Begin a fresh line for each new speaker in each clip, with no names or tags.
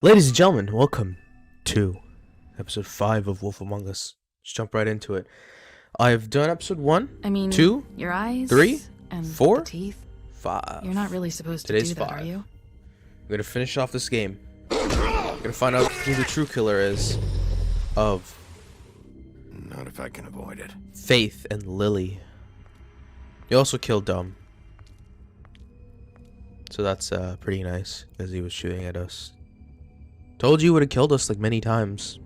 Ladies and gentlemen, welcome to episode 5 of Wolf Among Us. Let's jump right into it. I've done episode 1, 2,
your eyes
3,
and
4,
the teeth.
5.
You're not really supposed to
Today's
do that,
5.
are you?
I'm gonna finish off this game. I'm gonna find out who the true killer is of
Not if I can avoid it.
Faith and Lily. You also killed Dumb. So that's pretty nice, as he was shooting at us. Told you would have killed us like many times.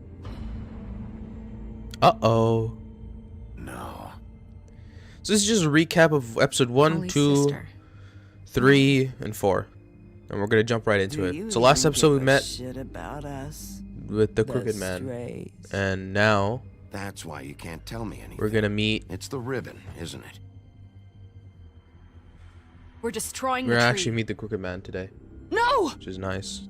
Uh-oh.
No.
So this is just a recap of episode 1,
Holy
2,
sister.
3, and 4. And we're gonna jump right into it. So last episode we met
shit about us,
with the Crooked Man.
strays.
And now
That's why you can't tell me anything.
we're gonna meet.
It's the ribbon, isn't it?
We're destroying
We're
the
gonna
tree.
actually meet the Crooked Man today,
No!
which is nice.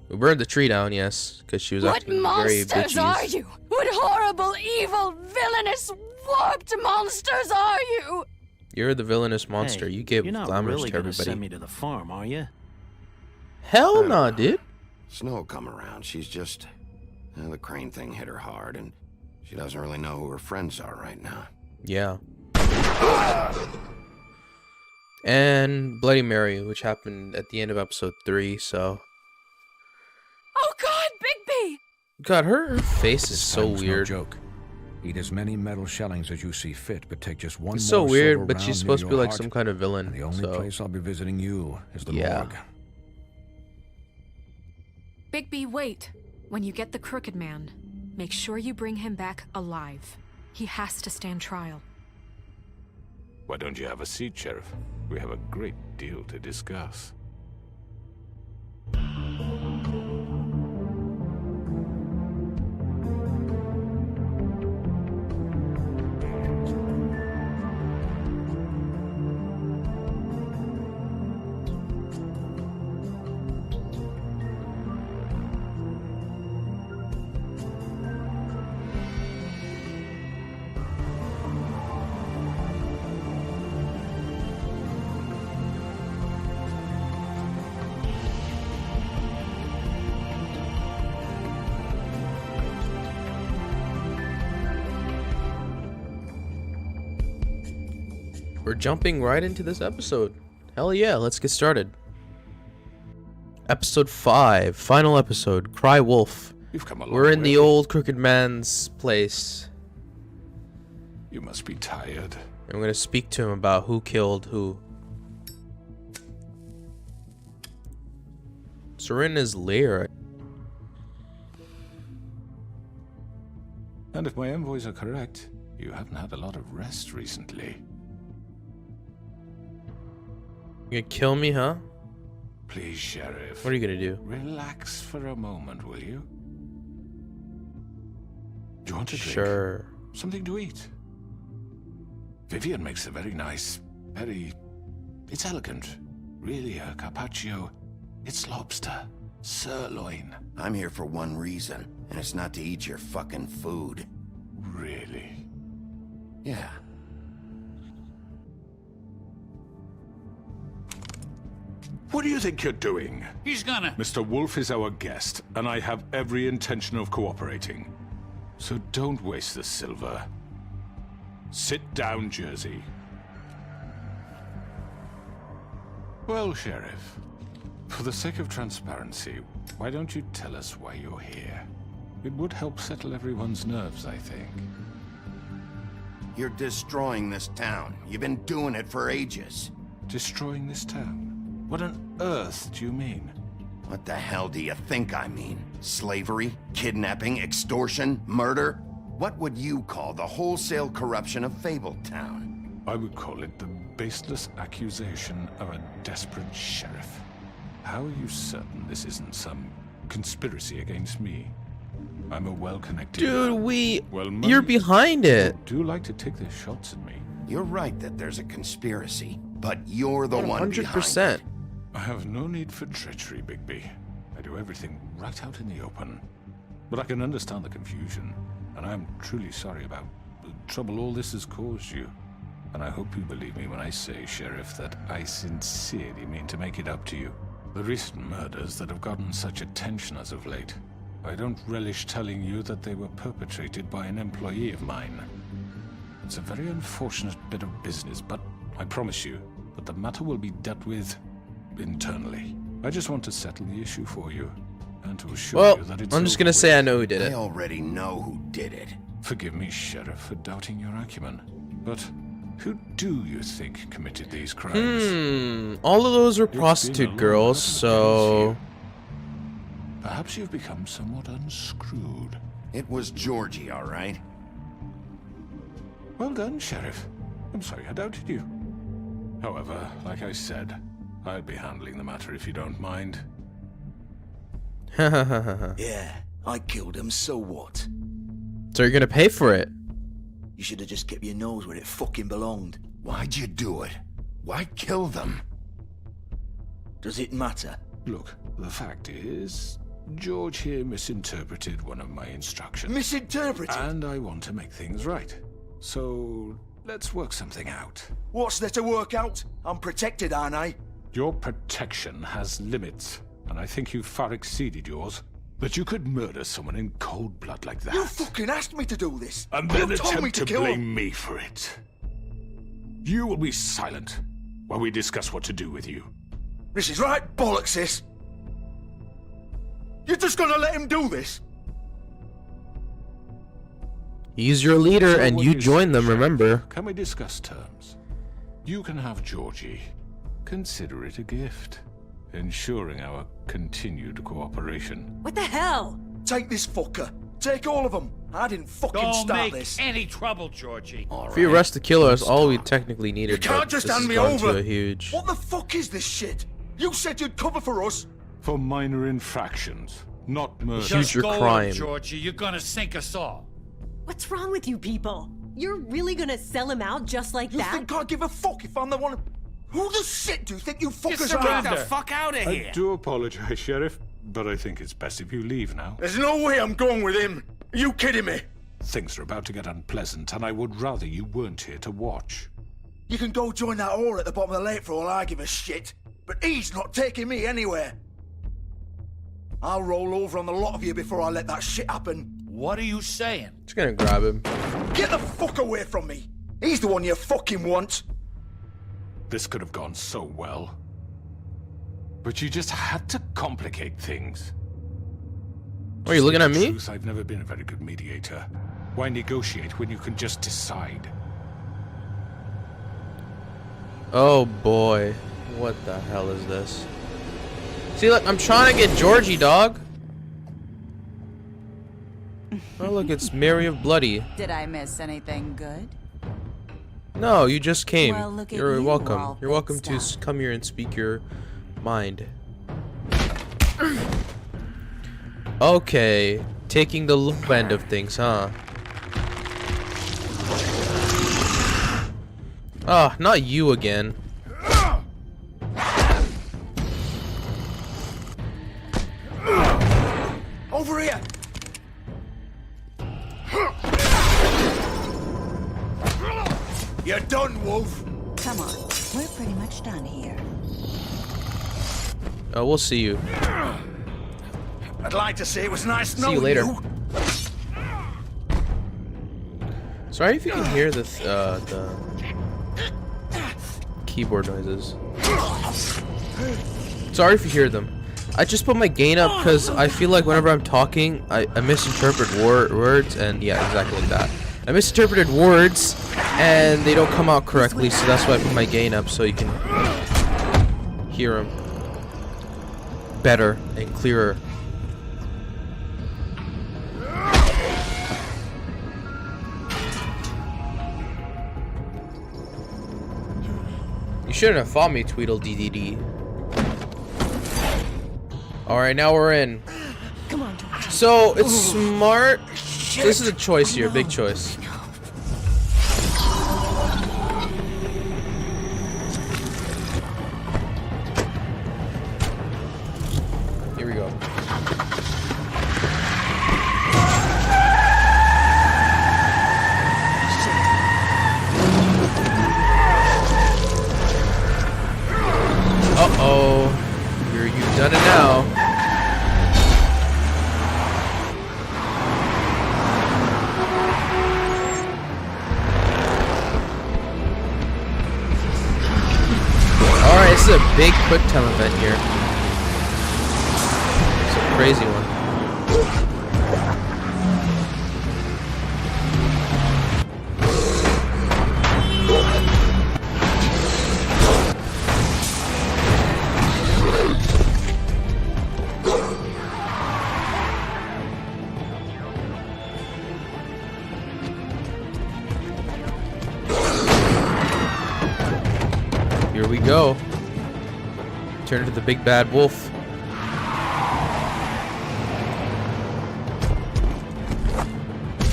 We burned the tree down, yes, because she was
What
acting very
monsters are
bitchy.
you? What horrible, evil, villainous, warped monsters are you?
You're the villainous monster.
Hey,
You gave
you're not
glamours
really
to
gonna send
everybody.
me to the farm, are you?
Hell no, dude.
Snow come around. She's just... the crane thing hit her hard, and she doesn't really know who her friends are right now.
Yeah. And Bloody Mary, which happened at the end of episode 3, so...
Oh God, Bigby!
God, her face is
This
so
time was no
weird.
joke. Eat as many metal shellings as you see fit, but take just one
It's
more
so weird,
silver
but
round
she's
near
supposed to be
your
like
heart,
some kind of villain.
and the only
So
place I'll be visiting you is the
Yeah.
morgue.
Bigby, wait. When you get the Crooked Man, make sure you bring him back alive. He has to stand trial.
Why don't you have a seat, Sheriff? We have a great deal to discuss.
we're jumping right into this episode. Hell yeah, let's get started. Episode 5, final episode, Cry Wolf.
You've come a long
We're in the
way.
old Crooked Man's place.
You must be tired.
And we're gonna speak to him about who killed who. So we're in his lair.
And if my envoys are correct, you haven't had a lot of rest recently.
You gonna kill me, huh?
Please, Sheriff.
What are you gonna do?
Relax for a moment, will you? Do you want a drink?
Sure.
Something to eat? Vivian makes a very nice, it's elegant. Really, a carpaccio. It's lobster. Sirloin.
I'm here for one reason, and it's not to eat your fucking food.
Really?
Yeah.
What do you think you're doing?
He's gonna...
Mr. Wolf is our guest, and I have every intention of cooperating. So don't waste the silver. Sit down, Jersey. Well, Sheriff, for the sake of transparency, why don't you tell us why you're here? It would help settle everyone's nerves, I think.
You're destroying this town. You've been doing it for ages.
Destroying this town? What on earth do you mean?
What the hell do you think I mean? Slavery? Kidnapping? Extortion? Murder? What would you call the wholesale corruption of Fabletown?
I would call it the baseless accusation of a desperate sheriff. How are you certain this isn't some conspiracy against me? I'm a well-connected
Dude,
man. Well,
you're behind it.
Do like to take their shots at me.
You're right that there's a conspiracy, but you're the one behind
100%.
it.
I have no need for treachery, Bigby. I do everything right out in the open. But I can understand the confusion, and I am truly sorry about the trouble all this has caused you. And I hope you believe me when I say, Sheriff, that I sincerely mean to make it up to you. The recent murders that have gotten such attention as of late, I don't relish telling you that they were perpetrated by an employee of mine. It's a very unfortunate bit of business, but I promise you that the matter will be dealt with internally. I just want to settle the issue for you, and to assure you that it's
I'm just gonna say I know who did
I
it.
already know who did it.
Forgive me, Sheriff, for doubting your acumen, but who do you think committed these crimes?
All of those were
It's been a
prostitute
long
girls,
night of
so...
Perhaps you've become somewhat unscrewed.
It was Georgie, all right?
Well done, Sheriff. I'm sorry I doubted you. However, like I said, I'll be handling the matter if you don't mind.
Yeah, I killed him, so what?
So you're gonna pay for it?
You should have just kept your nose where it fucking belonged.
Why'd you do it? Why kill them?
Does it matter?
Look, the fact is, George here misinterpreted one of my instructions.
Misinterpreted?
And I want to make things right. So, let's work something out.
What's there to work out? I'm protected, aren't I?
Your protection has limits, and I think you've far exceeded yours. But you could murder someone in cold blood like that.
You fucking asked me to do this!
And then
you told me
attempt
to
to
kill
blame
him!
me for it. You will be silent while we discuss what to do with you.
This is right bollocks, this! You're just gonna let him do this?
He's your leader,
So
and
what
you
is
joined
it,
them,
Sheriff?
remember?
Can we discuss terms? You can have Georgie. Consider it a gift, ensuring our continued cooperation.
What the hell?
Take this fucker. Take all of them. I didn't fucking
Don't
start
make
this.
any trouble, Georgie.
All
If you
right.
arrest the killer, that's all we technically needed.
You can't
but
just
this
hand
has
me
gone to
over.
a huge...
What the fuck is this shit? You said you'd cover for us.
For minor infractions, not murder.
Just
Huge
go with
crime.
him, Georgie. You're gonna sink us all.
What's wrong with you people? You're really gonna sell him out just like
You
that?
think I give a fuck if I'm the one? Who the shit do you think you fuckers are?
surrender. fuck out of
I do apologize, Sheriff, but I think it's best if you leave now.
There's no way I'm going with him. Are you kidding me?
Things are about to get unpleasant, and I would rather you weren't here to watch.
You can go join that whore at the bottom of the lake for all I give a shit. But he's not taking me anywhere. I'll roll over on the lot of you before I let that shit happen.
What are you saying?
Just gonna grab him.
Get the fuck away from me. He's the one you fucking want.
This could have gone so well. But you just had to complicate things.
Are you looking at me?
Truth, I've never been a very good mediator. Why negotiate when you can just decide?
Oh boy. What the hell is this? See, look, I'm trying to get Georgie, dog. Oh, look, it's Mary of Bloody.
Did I miss anything good?
No, you just came.
Well, look at
You're
you,
welcome.
all
You're welcome
fixed
to
up.
come here and speak your mind. Okay, taking the low end of things, huh? Ah, not you again.
Over here. You're done, Wolf.
Come on, we're pretty much done here.
Oh, we'll see you.
I'd like to say it was nice
See
knowing
you later.
you.
Sorry if you can hear the keyboard noises. Sorry if you hear them. I just put my gain up because I feel like whenever I'm talking, I misinterpret words, and yeah, exactly like that. I misinterpreted words, and they don't come out correctly, so that's why I put my gain up so you can hear them better and clearer. You shouldn't have fought me, Tweedledee. Alright, now we're in.
Come on, George.
So, it's smart. This is a choice here, big choice. Here we go. Uh-oh. You're used. fake quick time event here. It's a crazy one. Here we go. Turn into the big bad wolf.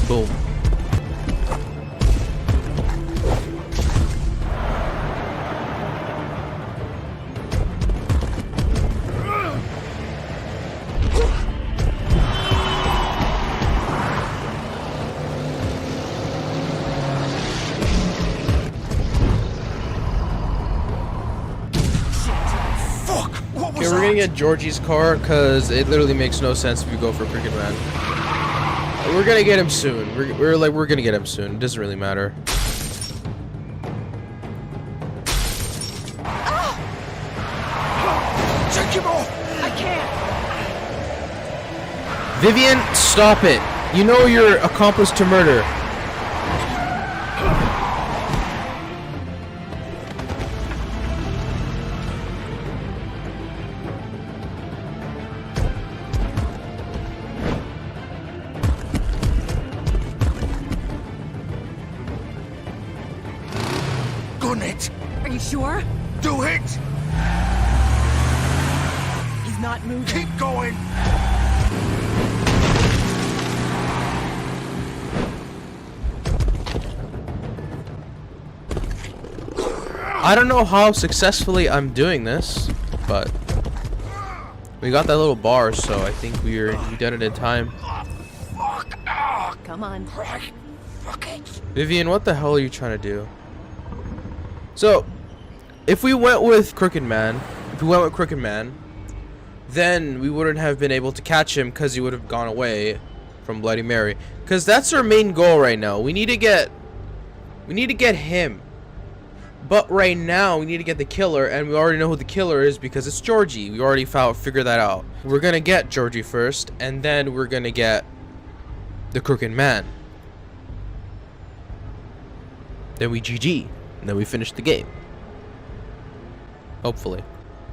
Boom. Okay, we're gonna get Georgie's car because it literally makes no sense if you go for Cricket Man. We're gonna get him soon. We're gonna get him soon. It doesn't really matter.
Take him off!
I can't.
Vivian, stop it. You know you're accomplice to murder.
Gun it!
Are you sure?
Do it!
He's not moving.
Keep going!
I don't know how successfully I'm doing this, but we got that little bar, so I think we done it in time.
Come on.
Vivian, what the hell are you trying to do? So, if we went with Crooked Man, then we wouldn't have been able to catch him because he would have gone away from Bloody Mary. Because that's our main goal right now. We need to get him. But right now, we need to get the killer, and we already know who the killer is because it's Georgie. We already figured that out. We're gonna get Georgie first, and then we're gonna get the Crooked Man. Then we GG, and then we finish the game. Hopefully.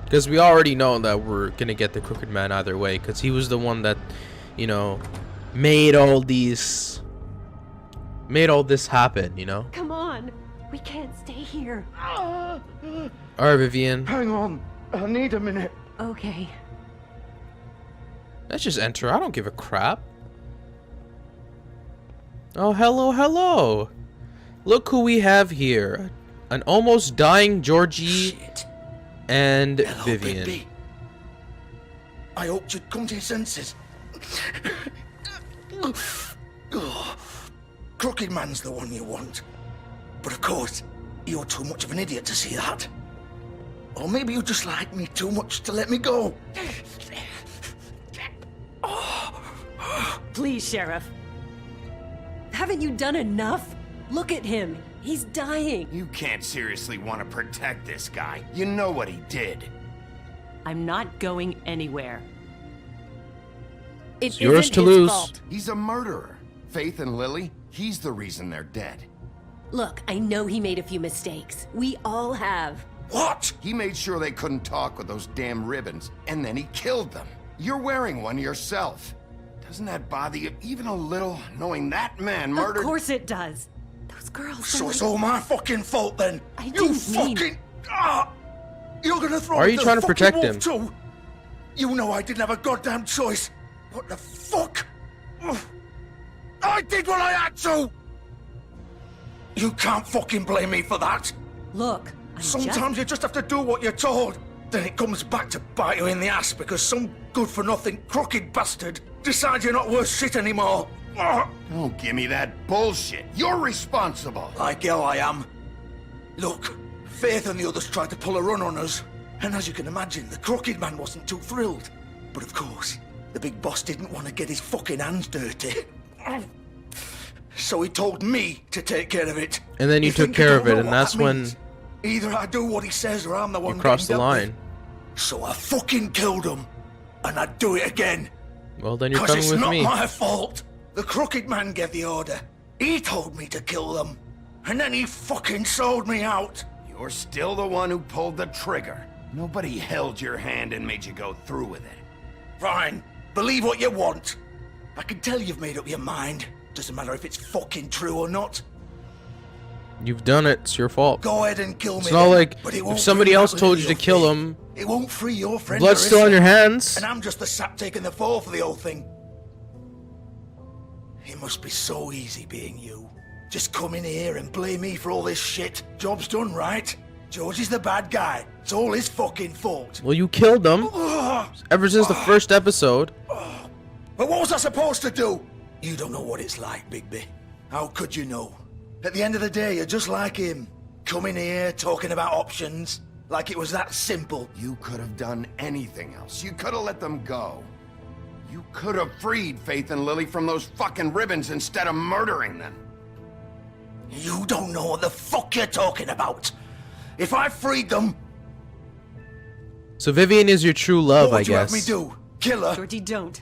Because we already know that we're gonna get the Crooked Man either way, because he was the one that, you know, made all this happen, you know?
Come on. We can't stay here.
Alright, Vivian.
Hang on. I need a minute.
Okay.
Let's just enter. I don't give a crap. Oh, hello, hello. Look who we have here. An almost dying Georgie and
Hello,
Vivian.
Bigby. I hoped you'd come to your senses. Crooked Man's the one you want. But of course, you're too much of an idiot to see that. Or maybe you just like me too much to let me go.
Please, Sheriff. Haven't you done enough? Look at him. He's dying.
You can't seriously want to protect this guy. You know what he did.
I'm not going anywhere.
It's yours to lose.
Fault.
He's a murderer. Faith and Lily, he's the reason they're dead.
Look, I know he made a few mistakes. We all have.
What? He made sure they couldn't talk with those damn ribbons, and then he killed them. You're wearing one yourself. Doesn't that bother you even a little, knowing that man murdered...
Of course it does. Those girls...
So it's all my fucking fault then.
I
You
didn't mean-
fucking... You're gonna throw
Are
me
you
to
trying
the
to protect
fucking
him?
wolf too? You know I didn't have a goddamn choice. What the fuck? I did what I had to! You can't fucking blame me for that.
Look,
Sometimes you just have to do what you're told. Then it comes back to bite you in the ass because some good-for-nothing crooked bastard decides you're not worth shit anymore.
Don't give me that bullshit. You're responsible.
Like hell I am. Look, Faith and the others tried to pull a run on us. And as you can imagine, the Crooked Man wasn't too thrilled. But of course, the big boss didn't want to get his fucking hands dirty. So he told me to take care of it.
And then you took care of it, and that's when
either I do what he says or I'm the one
you crossed the
getting dealt
line.
with. So I fucking killed him. And I'd do it again.
Well, then you're
'Cause
coming
it's
with
not
me.
my fault. The crooked man gave the order. He told me to kill them. And then he fucking sold me out.
You're still the one who pulled the trigger. Nobody held your hand and made you go through with it.
Fine. Believe what you want. I can tell you've made up your mind. Doesn't matter if it's fucking true or not.
You've done it. It's your fault.
Go ahead and kill me.
It's not
then,
like
but it
if
won't
somebody
free
else
that
told you to
little
kill
thing.
him,
It won't free your friend.
blood's still
Marissa.
on your hands.
And I'm just the sap taking the fall for the whole thing. It must be so easy being you. Just come in here and blame me for all this shit. Job's done, right? George is the bad guy. It's all his fucking fault.
Well, you killed them. Ever since the first episode.
But what was I supposed to do? You don't know what it's like, Bigby. How could you know? At the end of the day, you're just like him. Coming here, talking about options. Like it was that simple.
You could have done anything else. You could have let them go. You could have freed Faith and Lily from those fucking ribbons instead of murdering them.
You don't know what the fuck you're talking about. If I freed them,
So Vivian is your true love,
what
I
would you have
guess.
me do? Kill her?
Georgie, don't.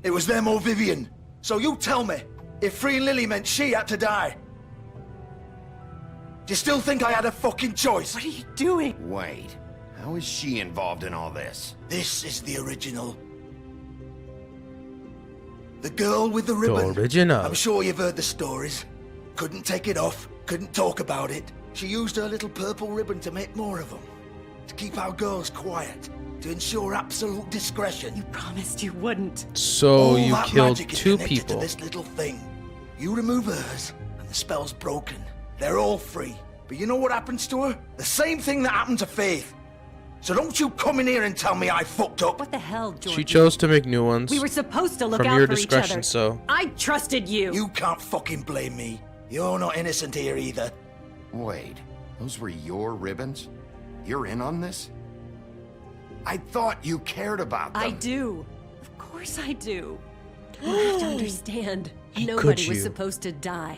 It was them or Vivian. So you tell me, if freeing Lily meant she had to die, do you still think I had a fucking choice?
What are you doing?
Wait, how is she involved in all this?
This is the original. The girl with the ribbon.
original.
I'm sure you've heard the stories. Couldn't take it off, couldn't talk about it. She used her little purple ribbon to make more of them. To keep our girls quiet. To ensure absolute discretion.
You promised you wouldn't.
So
All
you
that
killed
magic is
2
connected
people.
To this little thing. You remove hers, and the spell's broken. They're all free. But you know what happens to her? The same thing that happened to Faith. So don't you come in here and tell me I fucked up.
What the hell, Georgie?
She chose to make new ones.
We were supposed to look
from
out
your
for
discretion,
each other.
so
I trusted you.
You can't fucking blame me. You're not innocent here either.
Wait, those were your ribbons? You're in on this? I thought you cared about them.
I do. Of course I do. You have to understand.
Could
Nobody was
you?
supposed to die.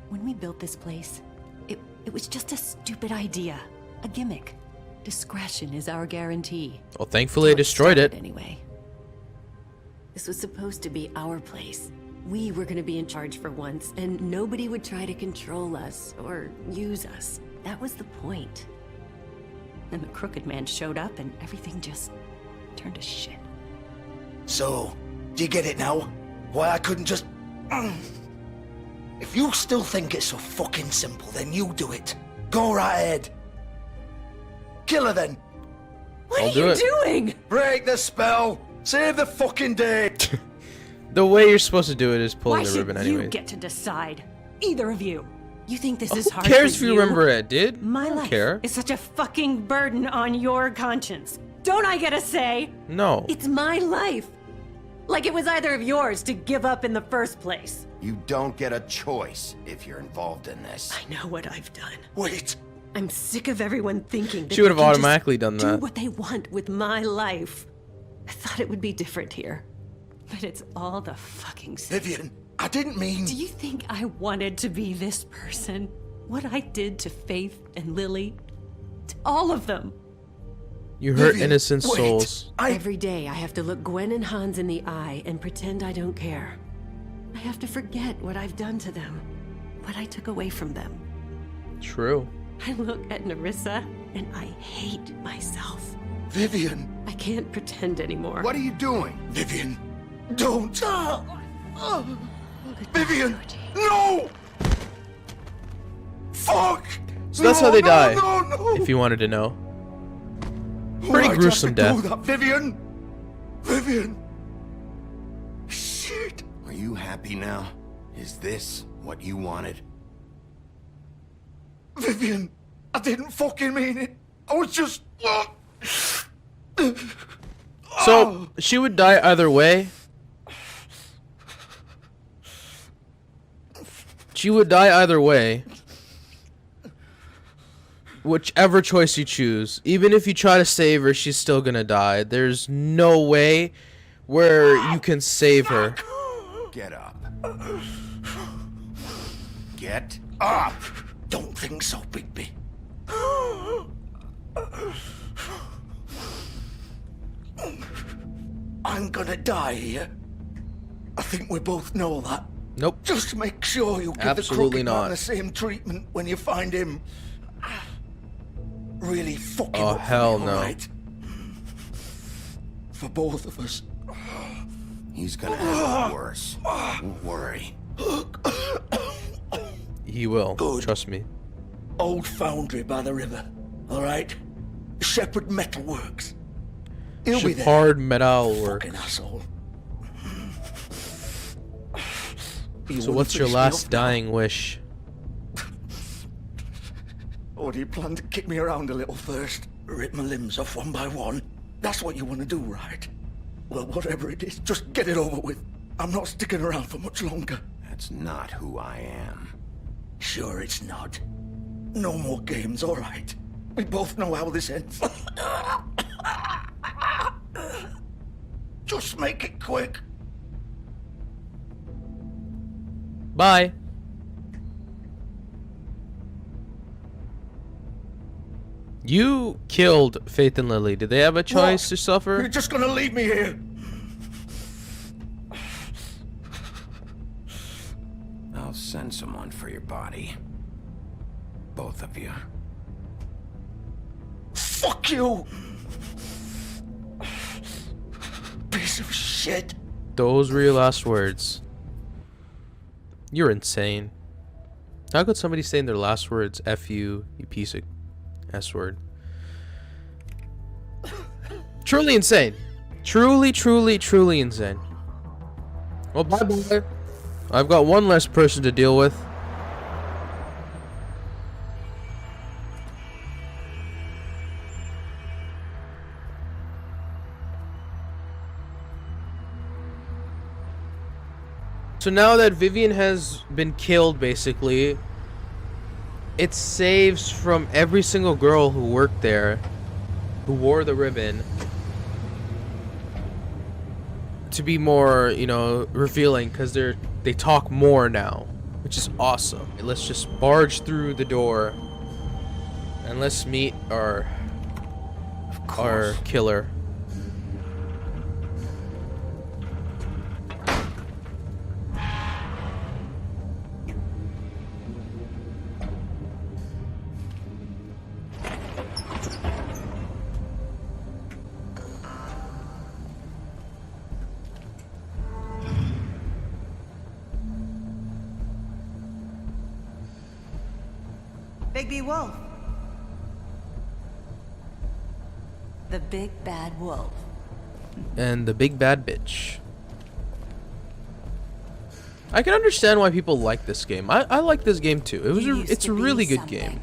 When we built this place, it was just a stupid idea. A gimmick. Discretion is our guarantee.
well, thankfully I destroyed it.
Anyway. This was supposed to be our place. We were going to be in charge for once, and nobody would try to control us or use us. That was the point. Then the crooked man showed up, and everything just turned to shit.
So, do you get it now? Why I couldn't just... If you still think it's so fucking simple, then you do it. Go right ahead. Kill her then.
What
I'll
are
do
you
it.
doing?
Break the spell. Save the fucking day.
The way you're supposed to do it is pulling
Why
the
should
ribbon
you
anyway.
get to decide? Either of you. You think this is
Who
hard
cares if
for
you remember it, dude?
My
I don't
life
care.
is such a fucking burden on your conscience. Don't I get a say?
No.
It's my life. Like it was either of yours to give up in the first place.
You don't get a choice if you're involved in this.
I know what I've done.
Wait.
I'm sick of everyone thinking that
She would
they
have
can just
automatically done
do
that.
what they want with my life. I thought it would be different here. But it's all the fucking same.
Vivian, I didn't mean...
Do you think I wanted to be this person? What I did to Faith and Lily? To all of them.
You hurt
Vivian,
innocent
wait.
souls.
Every day I have to look Gwen and Hans in the eye and pretend I don't care. I have to forget what I've done to them. What I took away from them.
True.
I look at Nerissa and I hate myself.
Vivian.
I can't pretend anymore.
What are you doing?
Vivian. Don't. Vivian. No. Fuck.
So that's
No,
how they
no,
die.
No, no.
If you wanted to know. Pretty
Why'd you
gruesome
have to
death.
do that, Vivian. Vivian. Shit.
Are you happy now? Is this what you wanted?
Vivian. I didn't fucking mean it. I was just...
So, she would die either way. She would die either way. Whichever choice you choose. Even if you try to save her, she's still gonna die. There's no way where you can save her.
Get up. Get up!
Don't think so, Bigby. I'm gonna die here. I think we both know that.
Nope.
Just make sure you give
Absolutely
the crooked man
not.
the same treatment when you find him. Really fucking
Oh,
up
hell
for me,
no.
alright? For both of us.
He's gonna have it worse. Don't worry.
He will.
Good.
Trust me.
Old foundry by the river, alright? Shepherd Metalworks. He'll be there.
Hard metal work.
Fucking asshole.
So what's your last dying wish?
Or do you plan to kick me around a little first? Rip my limbs off one by one? That's what you want to do, right? Well, whatever it is, just get it over with. I'm not sticking around for much longer.
That's not who I am.
Sure it's not. No more games, all right? We both know how this ends. Just make it quick.
Bye. You killed Faith and Lily. Did they have a choice to suffer?
You're just gonna leave me here.
I'll send someone for your body. Both of you.
Fuck you! Piece of shit.
Those were your last words. You're insane. How could somebody say in their last words, F you, you piece of S word? Truly insane. Truly, truly, truly insane. Well, bye-bye. I've got one less person to deal with. So now that Vivian has been killed, basically, it saves from every single girl who worked there, who wore the ribbon, to be more, you know, revealing, because they talk more now, which is awesome. Let's just barge through the door, and let's meet our killer.
Bigby Wolf. The big bad wolf.
And the big bad bitch. I can understand why people like this game. I like this game too. It's a really good game.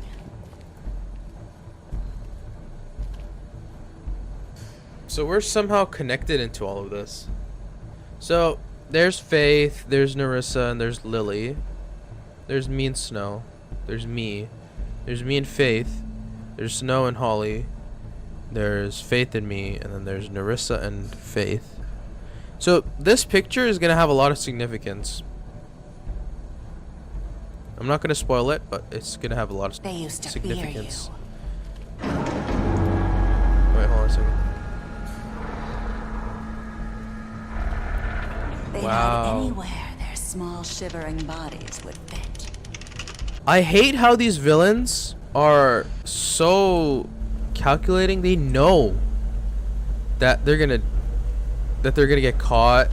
So we're somehow connected into all of this. So there's Faith, there's Nerissa, and there's Lily. There's me and Snow. There's me. There's me and Faith. There's Snow and Holly. There's Faith and me, and then there's Nerissa and Faith. So this picture is gonna have a lot of significance. I'm not gonna spoil it, but it's gonna have a lot of significance. Wait, hold on a second.
They
Wow.
hide anywhere their small shivering bodies would fit.
I hate how these villains are so calculating. They know that they're gonna get caught,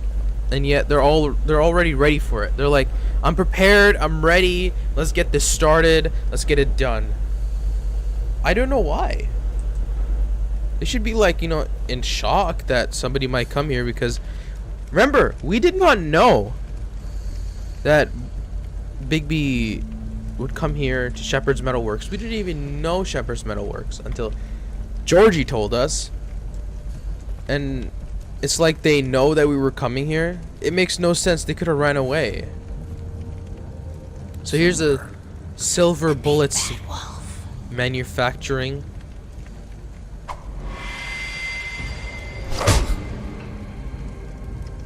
and yet they're already ready for it. They're like, I'm prepared, I'm ready, let's get this started, let's get it done. I don't know why. They should be like, you know, in shock that somebody might come here, because remember, we did not know that Bigby would come here to Shepherd's Metalworks. We didn't even know Shepherd's Metalworks until Georgie told us. And it's like they know that we were coming here. It makes no sense. They could have ran away. So here's a Silver Bullets manufacturing.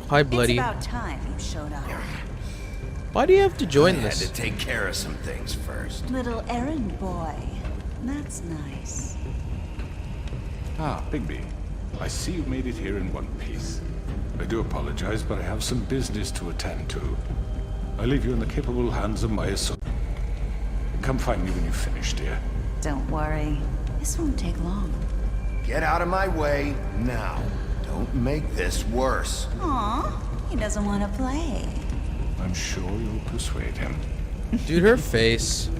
Hi, Bloody.
It's about time you showed up.
Why do you have to join
I had
this?
to take care of some things first.
Little errand boy. That's nice.
Ah, Bigby. I see you made it here in one piece. I do apologize, but I have some business to attend to. I leave you in the capable hands of my associate. Come find me when you finish, dear.
Don't worry. This won't take long.
Get out of my way now. Don't make this worse.
Aw, he doesn't want to play.
I'm sure you'll persuade him.
Dude, her face.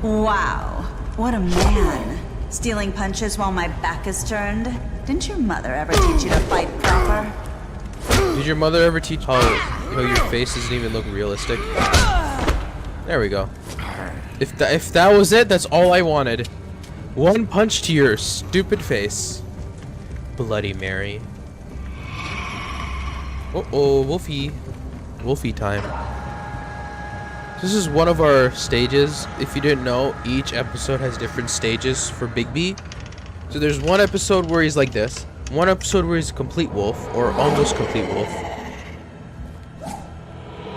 Wow, what a man. Stealing punches while my back is turned? Didn't your mother ever teach you to fight proper?
Did your mother ever teach how your face doesn't even look realistic? There we go. If that was it, that's all I wanted. One punch to your stupid face. Bloody Mary. Uh-oh, Wolfie. Wolfie time. This is one of our stages. If you didn't know, each episode has different stages for Bigby. So there's one episode where he's like this. One episode where he's a complete wolf, or almost complete wolf.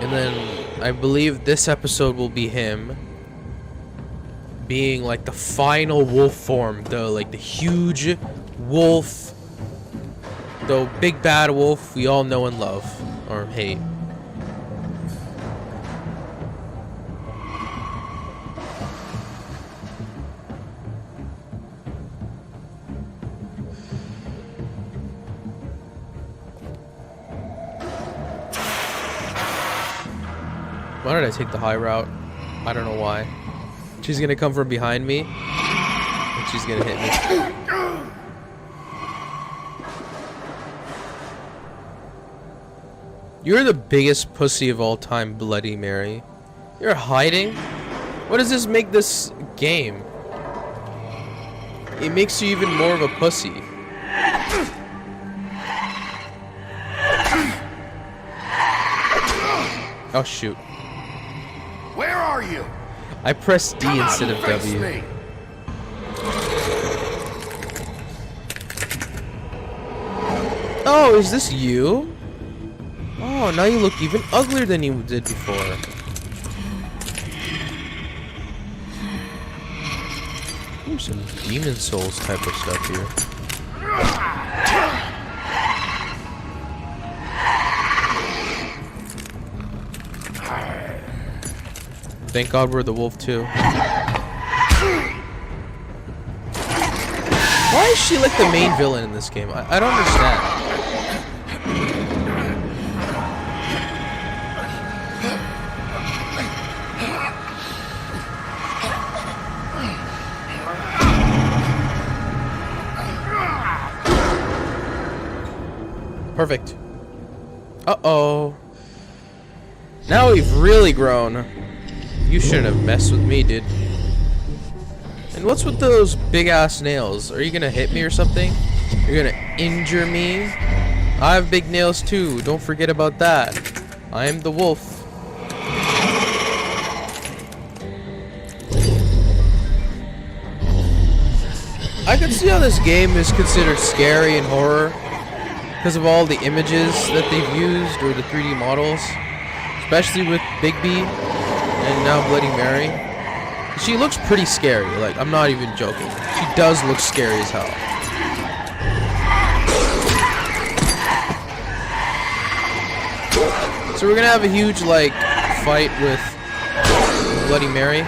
And then I believe this episode will be him being like the final wolf form, the huge wolf, the big bad wolf we all know and love or hate. Why did I take the high route? I don't know why. She's gonna come from behind me and she's gonna hit me. You're the biggest pussy of all time, Bloody Mary. You're hiding? What does this make this game? It makes you even more of a pussy. Oh shoot.
Where are you?
I pressed D instead of W.
Me.
Oh, is this you? Oh, now you look even uglier than you did before. There's some Demon Souls type of stuff here. Thank God we're the wolf too. Why is she like the main villain in this game? I don't understand. Perfect. Uh-oh. Now we've really grown. You shouldn't have messed with me, dude. And what's with those big-ass nails? Are you gonna hit me or something? You're gonna injure me? I have big nails too. Don't forget about that. I am the wolf. I can see how this game is considered scary and horror because of all the images that they've used or the 3D models, especially with Bigby and now Bloody Mary. She looks pretty scary, like, I'm not even joking. She does look scary as hell. So we're gonna have a huge, like, fight with Bloody Mary.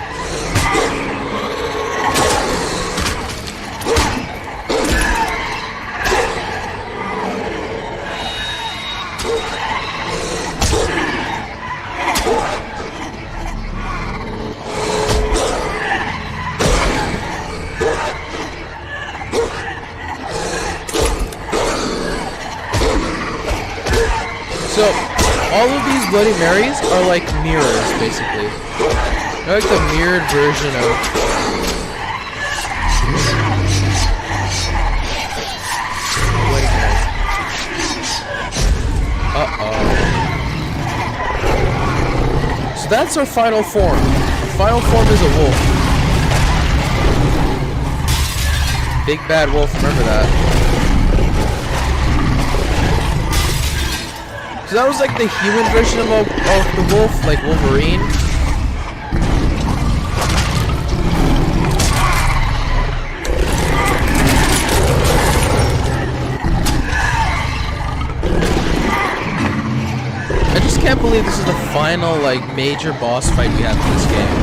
So, all of these Bloody Marys are like mirrors, basically. They're like the mirrored version of... Bloody Mary. Uh-oh. So that's our final form. The final form is a wolf. Big bad wolf, remember that. So that was like the human version of the wolf, like Wolverine. can't believe this is the final, like, major boss fight we have in this game.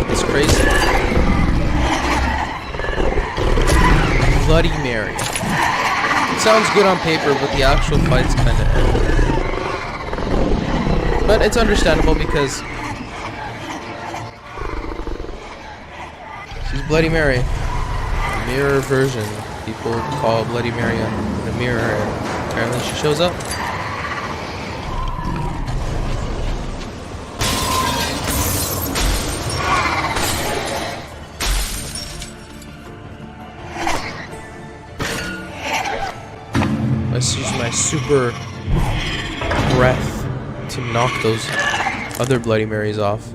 It's crazy. Bloody Mary. It sounds good on paper, but the actual fight's kind of end. But it's understandable because she's Bloody Mary. The mirror version. People call Bloody Mary the mirror, and apparently she shows up. Let's use my super breath to knock those other Bloody Marys off.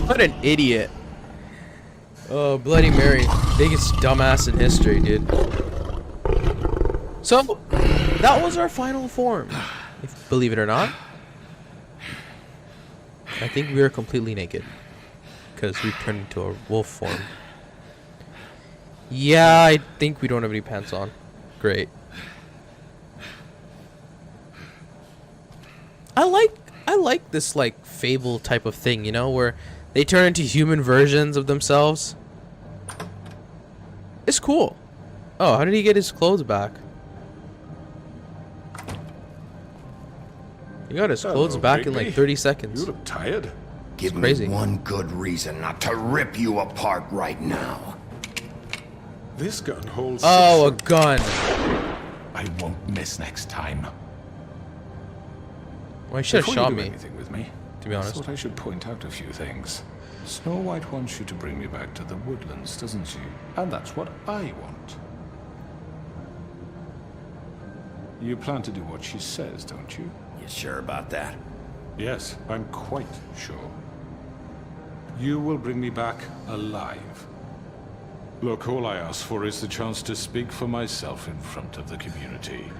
What an idiot. Oh, Bloody Mary. Biggest dumbass in history, dude. So, that was our final form. If believe it or not. I think we are completely naked. Because we turned into a wolf form. Yeah, I think we don't have any pants on. Great. I like this, like, fable type of thing, you know, where they turn into human versions of themselves. It's cool. Oh, how did he get his clothes back? He got his clothes back in like 30 seconds.
You look tired.
Give me one good reason not to rip you apart right now.
This gun holds.
Oh, a gun.
I won't miss next time.
Well, he should have shot me.
Anything with me,
to be honest.
I thought I should point out a few things. Snow White wants you to bring me back to the woodlands, doesn't she? And that's what I want. You plan to do what she says, don't you?
You sure about that?
Yes, I'm quite sure. You will bring me back alive. Look, all I ask for is the chance to speak for myself in front of the community.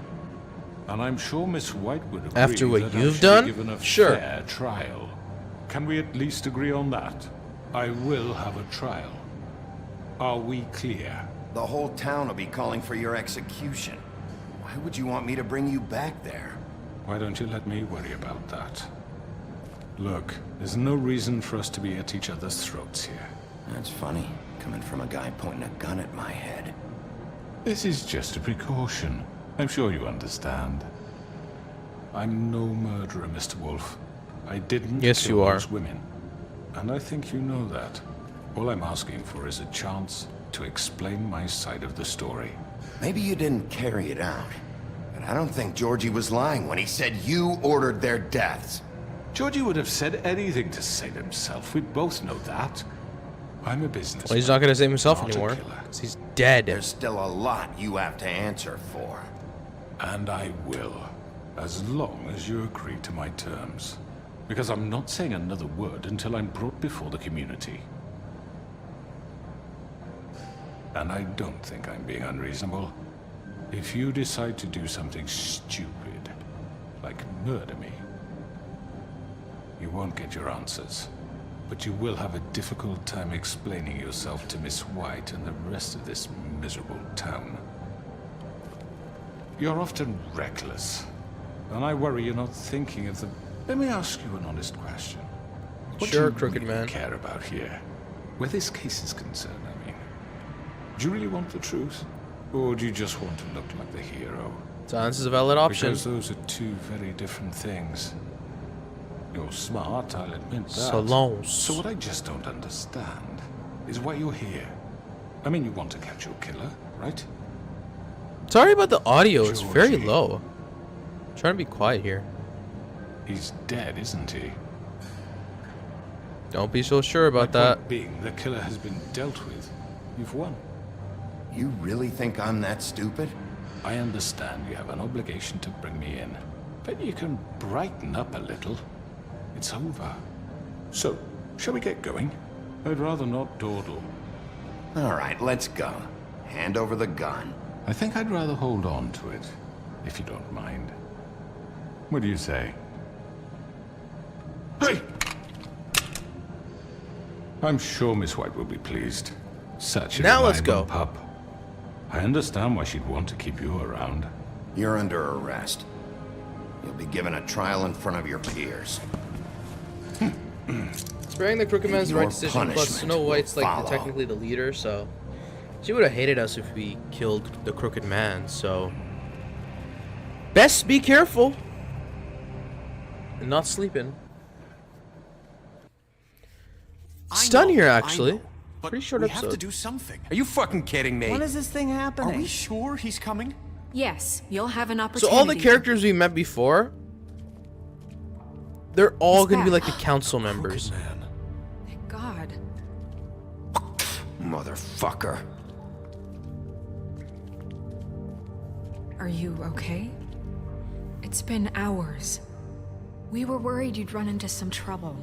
And I'm sure Miss White would agree
after what
that
you've
I should
done?
be given a
Sure.
fair trial. Can we at least agree on that? I will have a trial. Are we clear?
The whole town will be calling for your execution. Why would you want me to bring you back there?
Why don't you let me worry about that? Look, there's no reason for us to be at each other's throats here.
That's funny, coming from a guy pointing a gun at my head.
This is just a precaution. I'm sure you understand. I'm no murderer, Mr. Wolf. I didn't kill those women. And I think you know that. All I'm asking for is a chance to explain my side of the story.
Maybe you didn't carry it out. But I don't think Georgie was lying when he said you ordered their deaths.
Georgie would have said anything to save himself. We both know that. I'm a businessman.
Well, he's not going to save himself anymore. Because he's dead.
There's still a lot you have to answer for.
And I will. As long as you agree to my terms. Because I'm not saying another word until I'm brought before the community. And I don't think I'm being unreasonable. If you decide to do something stupid, like murder me, you won't get your answers. But you will have a difficult time explaining yourself to Miss White and the rest of this miserable town. You're often reckless, and I worry you're not thinking of the... Let me ask you an honest question. What
Sure,
do you
crooked
really
man.
care about here? Where this case is concerned, I mean. Do you really want the truth? Or do you just want to look like the hero?
Silence is a valid option.
Because those are two very different things. You're smart, I'll admit that.
Silence.
So what I just don't understand is why you're here. I mean, you want to catch your killer, right?
Sorry about the audio. It's very
Georgie.
low. I'm trying to be quiet here.
He's dead, isn't he?
Don't be so sure about that.
Point being, the killer has been dealt with. You've won.
You really think I'm that stupid?
I understand you have an obligation to bring me in, but you can brighten up a little. It's over. So, shall we get going? I'd rather not dawdle.
All right, let's go. hand over the gun.
I think I'd rather hold on to it, if you don't mind. What do you say? Hey! I'm sure Miss White will be pleased. Such a
Now let's
reliable
go.
pup. I understand why she'd want to keep you around.
You're under arrest. You'll be given a trial in front of your peers.
Sparing the Crooked Man's the right
Your
decision, plus
punishment
Snow White's
will
like
follow.
technically the leader, so she would have hated us if we killed the Crooked Man, so best be careful and not sleeping. Stun here actually. Pretty short
we
episode.
have to do something.
Are you fucking kidding me?
When is this thing happening?
Are we sure he's coming?
Yes, you'll have an
So
opportunity.
all the characters we met before, they're all
He's
gonna be
back.
like the council members.
Man.
Thank God.
Motherfucker.
Are you okay? It's been hours. We were worried you'd run into some trouble.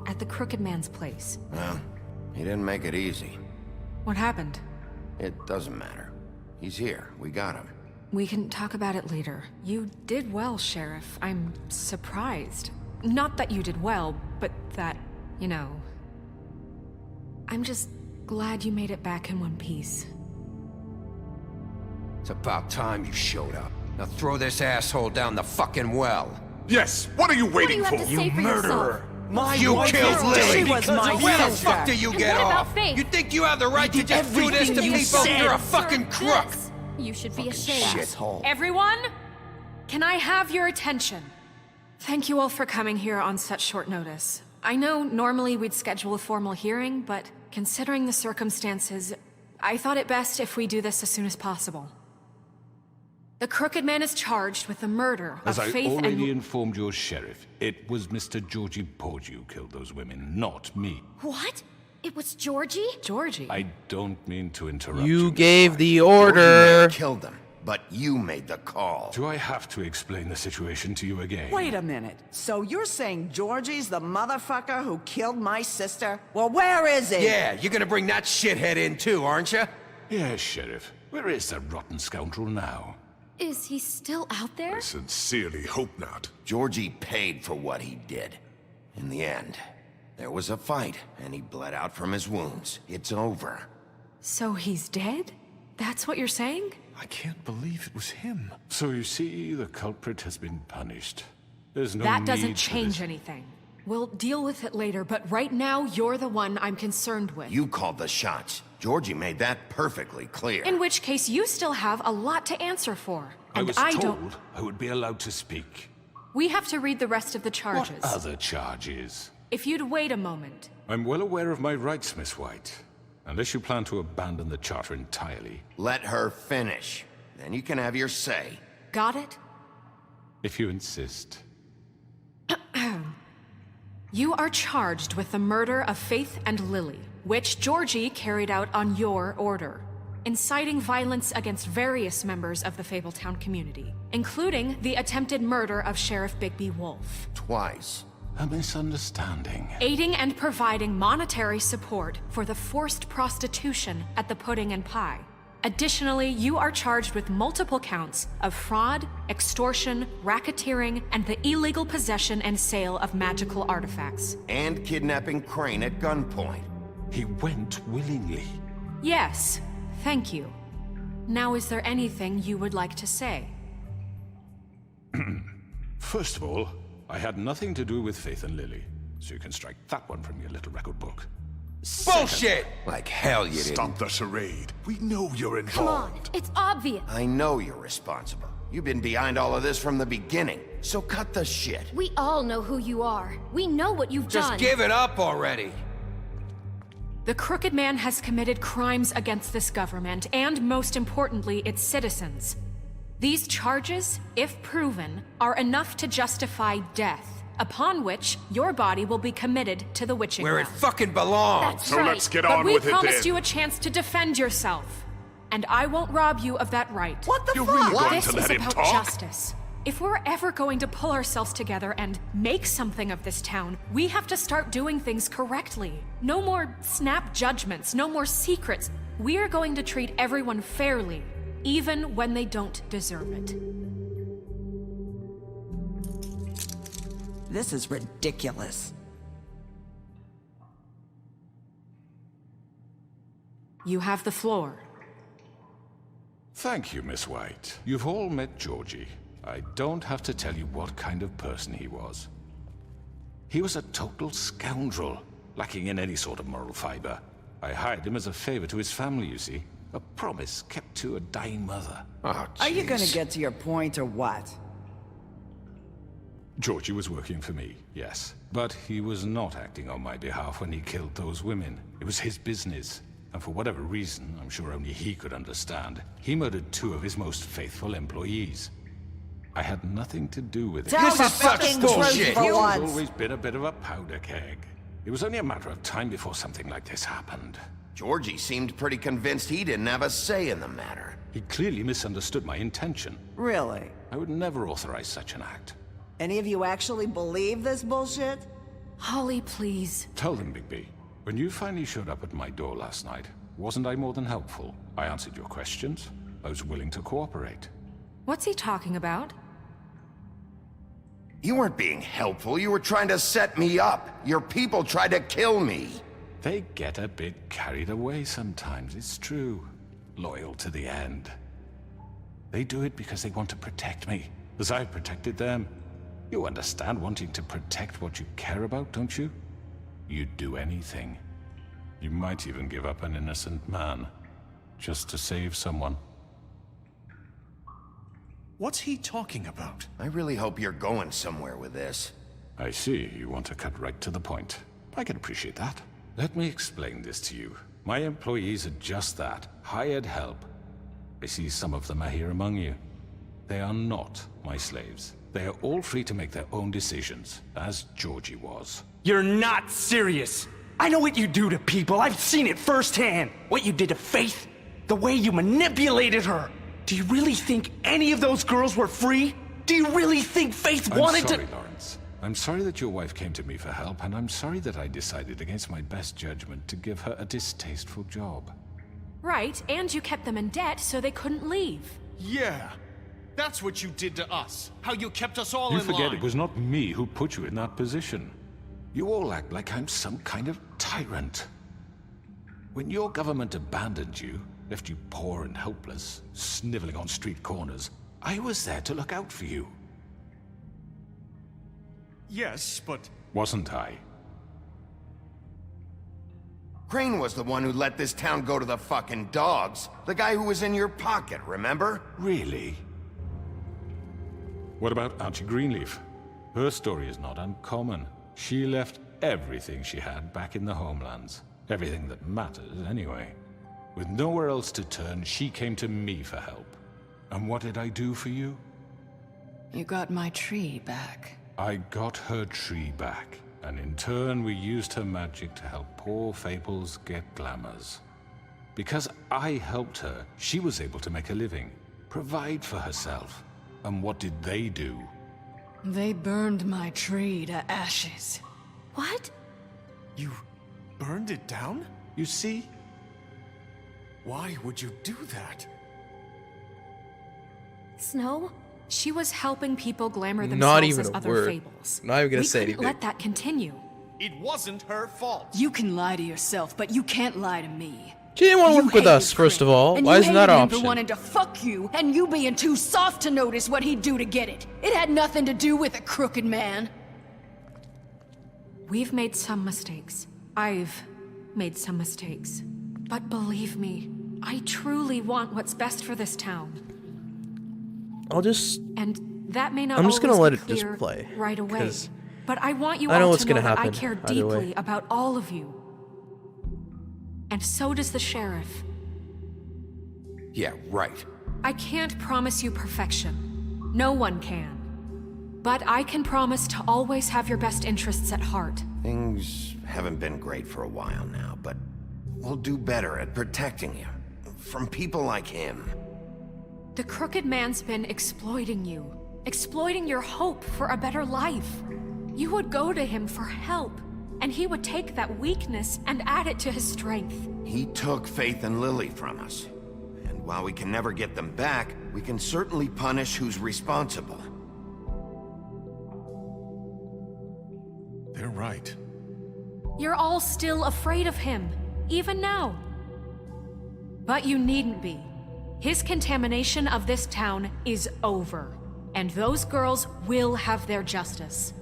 At the Crooked Man's place.
Well, he didn't make it easy.
What happened?
It doesn't matter. He's here. We got him.
We can talk about it later. You did well, Sheriff. I'm surprised. Not that you did well, but that, you know... I'm just glad you made it back in one piece.
It's about time you showed up. Now throw this asshole down the fucking well.
Yes, what are you waiting
What do you have to say for yourself?
You
wife
killed
is
Lily!
She was my
Where the
sister.
fuck do you
And
get
what about
off?
Faith?
You think you have the right to just do this to
everything you
people?
said.
You're a fucking crook!
This, you should be ashamed.
Shithole.
Everyone, can I have your attention? Thank you all for coming here on such short notice. I know normally we'd schedule a formal hearing, but considering the circumstances, I thought it best if we do this as soon as possible. The Crooked Man is charged with the murder
As
of
I
Faith
already
and...
informed your sheriff, it was Mr. Georgie Porgy who killed those women, not me.
What? It was Georgie?
Georgie?
I don't mean to interrupt
You
Miss
gave
White.
the
You may
order.
have killed them, but you made the call.
Do I have to explain the situation to you again?
Wait a minute. So you're saying Georgie's the motherfucker who killed my sister? Well, where is he?
Yeah, you're gonna bring that shithead in too, aren't you?
Yes, Sheriff. Where is that rotten scoundrel now?
Is he still out there?
Sincerely hope not.
Georgie paid for what he did. In the end, there was a fight, and he bled out from his wounds. It's over.
So he's dead? That's what you're saying?
I can't believe it was him.
So you see, the culprit has been punished. There's no
That
need
doesn't
for
change
this.
anything. We'll deal with it later, but right now, you're the one I'm concerned with.
You called the shots. Georgie made that perfectly clear.
In which case, you still have a lot to answer for.
I
And
was
I
told
don't...
I would be allowed to speak.
We have to read the rest of the charges.
What other charges?
If you'd wait a moment.
I'm well aware of my rights, Miss White. Unless you plan to abandon the charter entirely.
Let her finish. Then you can have your say.
Got it?
If you insist.
You are charged with the murder of Faith and Lily, which Georgie carried out on your order, inciting violence against various members of the Fabletown community, including the attempted murder of Sheriff Bigby Wolf.
Twice.
A misunderstanding.
Aiding and providing monetary support for the forced prostitution at the Pudding and Pie. Additionally, you are charged with multiple counts of fraud, extortion, racketeering, and the illegal possession and sale of magical artifacts.
And kidnapping Crane at gunpoint.
He went willingly.
Yes, thank you. Now, is there anything you would like to say?
First of all, I had nothing to do with Faith and Lily, so you can strike that one from your little record book.
Bullshit! Like hell you didn't.
Stop the charade. We know you're
Come on,
involved.
it's obvious.
I know you're responsible. You've been behind all of this from the beginning. So cut the shit.
We all know who you are. We know what you've
Just
done.
give it up already.
The Crooked Man has committed crimes against this government, and most importantly, its citizens. These charges, if proven, are enough to justify death, upon which your body will be committed to the witching
Where it
well.
fucking belongs.
That's
So
right.
let's get
But
on
we
with it
promised
then.
you a chance to defend yourself, and I won't rob you of that right.
What the
You're
fuck?
really going
This
to
is
let him
about
talk?
justice. If we're ever going to pull ourselves together and make something of this town, we have to start doing things correctly. No more snap judgments, no more secrets. we are going to treat everyone fairly, even when they don't deserve it.
This is ridiculous.
You have the floor.
Thank you, Miss White. You've all met Georgie. I don't have to tell you what kind of person he was. He was a total scoundrel, lacking in any sort of moral fiber. I hired him as a favor to his family, you see. A promise kept to a dying mother.
Oh,
Are you gonna
jeez.
get to your point or what?
Georgie was working for me, yes. But he was not acting on my behalf when he killed those women. It was his business. And for whatever reason, I'm sure only he could understand, he murdered 2 of his most faithful employees. I had nothing to do with it.
Tell the fucking truth for
He's
once.
always been a bit of a powder keg. It was only a matter of time before something like this happened.
Georgie seemed pretty convinced he didn't have a say in the matter.
He clearly misunderstood my intention.
Really?
I would never authorize such an act.
Any of you actually believe this bullshit?
Holly, please.
Tell them, Bigby. When you finally showed up at my door last night, wasn't I more than helpful? I answered your questions. I was willing to cooperate.
What's he talking about?
You weren't being helpful. You were trying to set me up. Your people tried to kill me.
They get a bit carried away sometimes, it's true. Loyal to the end. They do it because they want to protect me, as I've protected them. You understand wanting to protect what you care about, don't you? You'd do anything. You might even give up an innocent man, just to save someone.
What's he talking about?
I really hope you're going somewhere with this.
I see, you want to cut right to the point. I can appreciate that. Let me explain this to you. My employees are just that, hired help. I see some of them are here among you. They are not my slaves. They are all free to make their own decisions, as Georgie was.
You're not serious. I know what you do to people. I've seen it firsthand. What you did to Faith. The way you manipulated her. Do you really think any of those girls were free? Do you really think Faith wanted
I'm sorry,
to—
Lawrence. I'm sorry that your wife came to me for help, and I'm sorry that I decided against my best judgment to give her a distasteful job.
Right, and you kept them in debt so they couldn't leave.
Yeah. That's what you did to us. How you kept us all
You
in line.
forget it was not me who put you in that position. You all act like I'm some kind of tyrant. When your government abandoned you, left you poor and helpless, sniveling on street corners, I was there to look out for you.
Yes, but...
Wasn't I?
Crane was the one who let this town go to the fucking dogs. The guy who was in your pocket, remember?
Really? What about Auntie Greenleaf? Her story is not uncommon. She left everything she had back in the homelands. Everything that matters, anyway. With nowhere else to turn, she came to me for help. And what did I do for you?
You got my tree back.
I got her tree back, and in turn we used her magic to help poor fables get glamours. Because I helped her, she was able to make a living, provide for herself. And what did they do?
They burned my tree to ashes.
What?
You burned it down?
You see?
Why would you do that?
Snow?
She was helping people glamour
Not
themselves
even
as
a
other
word.
fables.
Not even gonna
We
say
couldn't
anything.
let that continue.
It wasn't her fault.
You can lie to yourself, but you can't lie to me.
She didn't want to
You
work with
hated
us, first of
Crane,
all.
and
Why
you
isn't that
hated
an
him for
option?
wanting to fuck you, and you being too soft to notice what he'd do to get it. It had nothing to do with a crooked man.
We've made some mistakes. I've made some mistakes. But believe me, I truly want what's best for this town.
I'll just...
And that may not
I'm just gonna
always
let
be
it just
clear
play,
right away.
'cause
But I want you
I know
all
what's
to know
gonna
that I
happen
care
either way.
deeply about all of you. And so does the sheriff.
Yeah, right.
I can't promise you perfection. No one can. But I can promise to always have your best interests at heart.
Things haven't been great for a while now, but we'll do better at protecting you. From people like him.
The crooked man's been exploiting you. Exploiting your hope for a better life. You would go to him for help, and he would take that weakness and add it to his strength.
He took Faith and Lily from us. And while we can never get them back, we can certainly punish who's responsible.
They're right.
You're all still afraid of him, even now. But you needn't be. His contamination of this town is over, and those girls will have their justice.